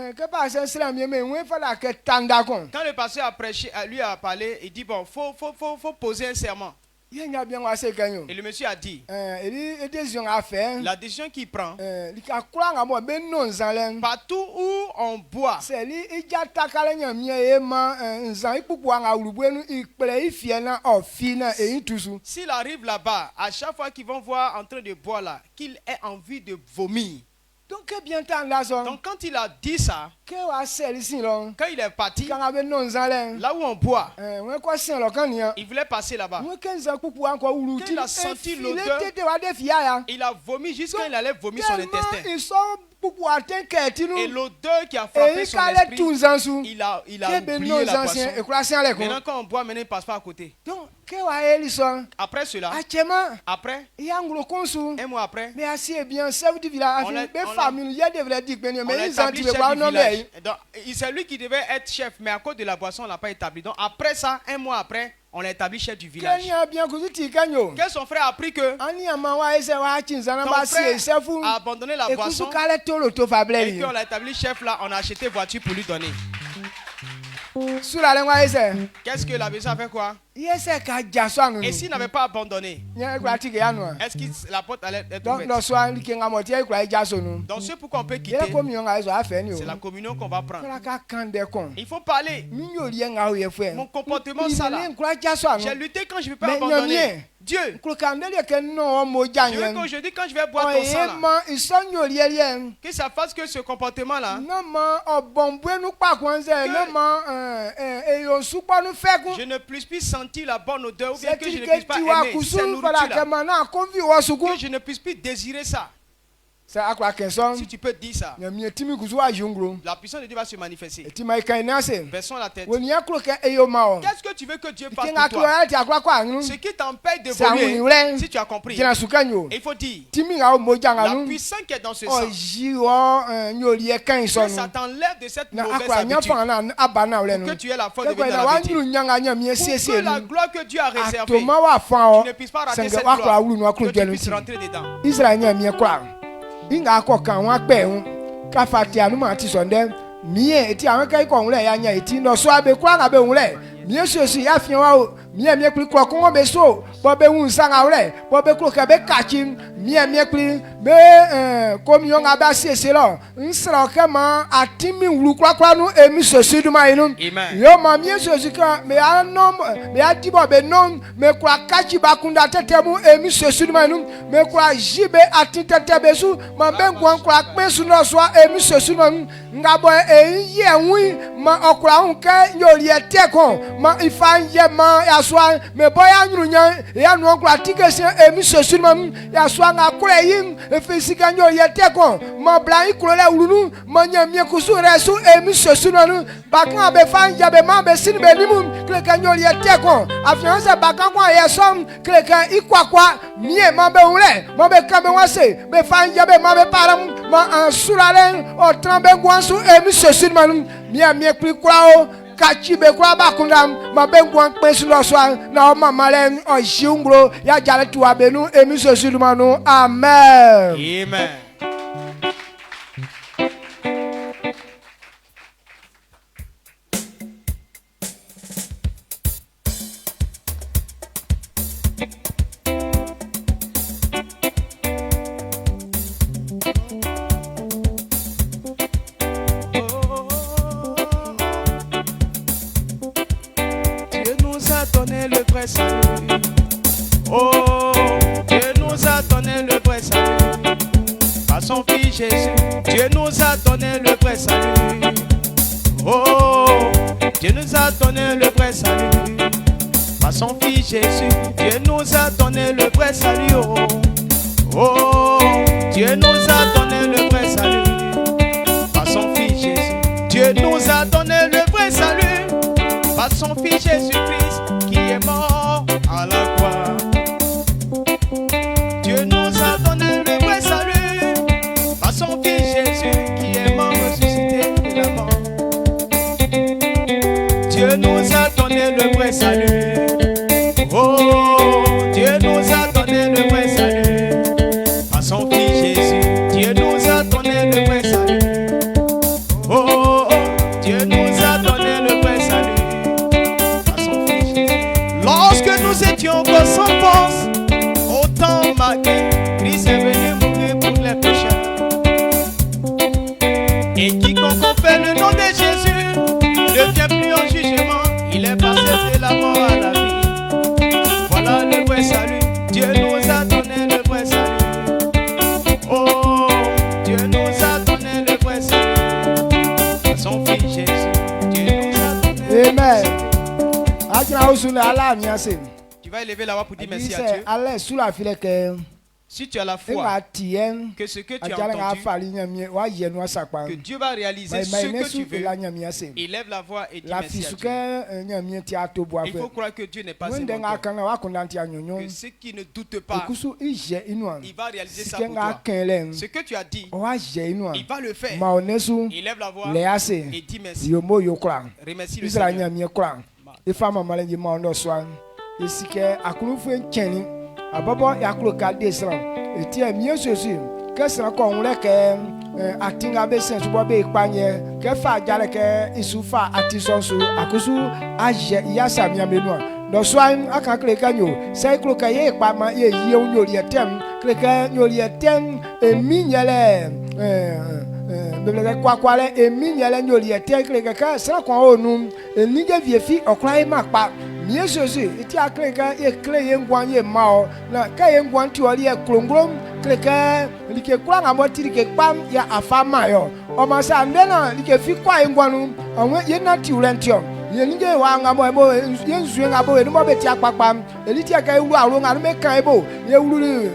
le pasteur a prêché, lui a parlé, il dit bon, faut poser un serment. Et le monsieur a dit, la décision qu'il prend, partout où on boit, s'il arrive là-bas, à chaque fois qu'ils vont voir en train de boire là, qu'il ait envie de vomir. Donc quand il a dit ça, quand il est parti, là où on boit, il voulait passer là-bas. Quand il a senti l'odeur, il a vomi jusqu'à il allait vomir son intestin. Et l'odeur qui a frappé son esprit, il a oublié la boisson. Maintenant quand on boit, maintenant il ne passe pas à côté. Après cela, après, un mois après, on a établi chef du village. C'est lui qui devait être chef, mais à cause de la boisson, on ne l'a pas établi. Donc après ça, un mois après, on l'a établi chef du village. Que son frère a appris que ton frère a abandonné la boisson et qu'on l'a établi chef là, on a acheté voiture pour lui donner. Qu'est-ce que la personne a fait quoi? Et s'il n'avait pas abandonné, est-ce que la porte allait être ouverte? Donc c'est pourquoi on peut quitter. C'est la communion qu'on va prendre. Il faut parler. Mon comportement ça là. J'ai lutté quand je ne vais pas abandonner. Dieu, je veux qu'aujourd'hui quand je vais boire ton sang là, que ça fasse que ce comportement là, je ne puisse plus sentir la bonne odeur ou bien que je ne puisse pas aimer cette nourriture là, que je ne puisse plus désirer ça. Si tu peux dire ça, la puissance de Dieu va se manifester. Baissons la tête. Qu'est-ce que tu veux que Dieu fasse pour toi? Ce qui t'empêche d'évoluer, si tu as compris, il faut dire la puissance qui est dans ce sang, que ça t'enlève de cette mauvaise habitude, pour que tu aies la foi de venir dans la vérité, pour que la gloire que Dieu a réservée, tu ne puisses pas rater cette gloire, que tu puisses rentrer dedans. Inga ko kan wa pe hun ka fati anu ma ti sonde mie eti awon kai ko hun le ya nya eti no so abe kwa na be hun le mie so si ya fian wa o mie kli ko ko be so bo be hun sa nga le bo be klo ka be kachi mie kli be komion nga ba sese lo nsra ka ma atimi wulu kwa nu emi so si du ma inu yo ma mie so si ka me anom me adibo be non me kwa kachi bakunda tetemu emi so si du ma inu me kwa jibe atitete besu ma ben kwa kwa su no so emi so si ma nga bo ye wi ma okra hun ka yori eteko ma ifanye ma yaswa me boya nyunya ya no okra tikese emi so si ma yaswa nga kure yin efisika yori eteko ma blan ikuro le wulu ma nyamie kusu resu emi so si ma bakan be fanje be ma be sin be limu kleka yori eteko afianse bakan kwa yesom kleka ikwakwa mie ma be wule ma be kambe wase be fanje be ma be param ma ansurale o trambe gwansu emi so si ma mie kli kwao kachi be kwa bakunda ma be gwan pesu lo so na o mama le o jiungro ya jale tu abenu emi so si ma nu amen. Amen. Oh, Dieu nous a donné le vrai salut. Par son Fils Jésus, Dieu nous a donné le vrai salut. Oh, Dieu nous a donné le vrai salut. Par son Fils Jésus, Dieu nous a donné le vrai salut. Oh, Dieu nous a donné le vrai salut. Par son Fils Jésus, Dieu nous a donné le vrai salut. Par son Fils Jésus-Christ qui est mort à la croix. Dieu nous a donné le vrai salut. Par son Fils Jésus qui est mort ressuscité de la mort. Dieu nous a donné le vrai salut. Oh, Dieu nous a donné le vrai salut. Par son Fils Jésus, Dieu nous a donné le vrai salut. Oh, Dieu nous a donné le vrai salut. Lorsque nous étions encore sans force, au temps marqué, Christ est venu mourir pour les pécheurs. Et quiconque confesse le nom de Jésus ne vient plus en jugement. Il est passé de la mort à la vie. Voilà le vrai salut. Dieu nous a donné le vrai salut. Oh, Dieu nous a donné le vrai salut. Par son Fils Jésus, Dieu nous a donné le vrai salut. Tu vas élever la voix pour dire merci à Dieu. Si tu as la foi que ce que tu as entendu, que Dieu va réaliser ce que tu veux, élève la voix et dis merci à Dieu. Il faut croire que Dieu n'est pas un menteur, que ceux qui ne doutent pas, il va réaliser ça pour toi. Ce que tu as dit, il va le faire. Élève la voix et dis merci. Remercie le Seigneur. If I'm a man, you esike akulufu encheni abobo yakulu kalde sran etie mie sosu ke sran ko nle ke atinga be sen subo be ipanye ke fa jale ke isufa atisonsu akusu aje yasa miamenu no swan aka kleka nyo sai kloka ye pa ma ye ye nyori etem kleka nyori etem eminyele bebele kwa kwale eminyele nyori etem kleka ka sran ko onu enige viefi okrai makpa mie sosu eti akleka ye kle ye ngwan ye mao na ka ye ngwan ti ori e klongrom kleka like kwa ngamo ti like pam ya afama yo o ma sa ndena like fi kwa ye ngwanu awon ye na ti urentium ye nige wa ngamo ebo ye nzue ngabo e no beti akpakpam eliti aka ewuru aro nganu me kan ebo ye wuru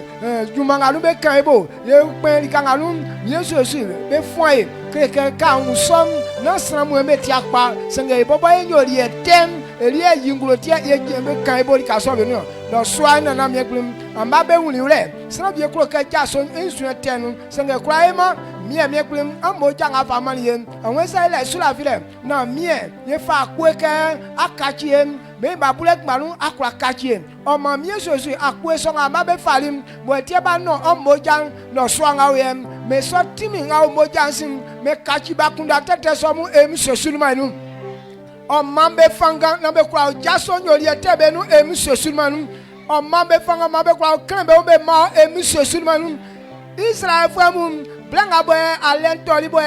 juma nganu be kan ebo ye pe lika nganu mie sosu be foye kleka ka unsom na sramu e meti akpa senge bobo ye nyori etem elie yinglotia ye kan ebo lika so be no no swa na me glum amba be wuli ure sra bi ekro ka ja so ensu etenu senge kra ema mie glum ambo ja nga fa mani yen anwe sai le sura vile na mie ye fa kweke akachie be ba bulek manu akra kachie o ma mie sosu akwe so nga ma be falim bo tie ba no ambo ja no swa nga we me so timi nga o mo ja sim me kachi ba kunda tete so mu em sosu manu o mambe fanga na be kwa jaso nyori etebe nu emi sosulmanu o mambe fanga mambe kwa krembe o be ma emi sosulmanu Israel famu blanga boy alento libo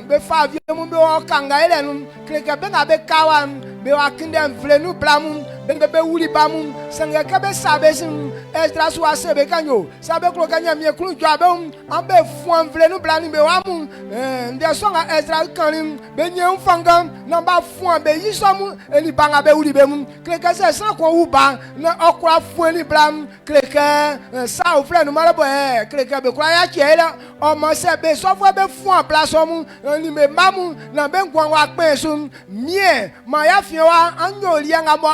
be favie mu be o kanga ele nu kreke be na be kawa be wa kindem vlenu blamu be wuli bamu sanga ka be sabe sim Ezra so asebe kanyo sabe kro kanya mi ekru jwabe ambe fuan vlenu blani be wa mu nde so nga Ezra kanim be nyem fanga na ba fuan be yisomu eni banga be wuli be mu kreke se san ko uba na okra fuan ni blam kreke sa o frenu mara bo kreke be kwa ya chela o mo se be so fo be fuan place mu ni me mamu na be ngwan wa pe so mie ma ya fi wa anyo li nga mo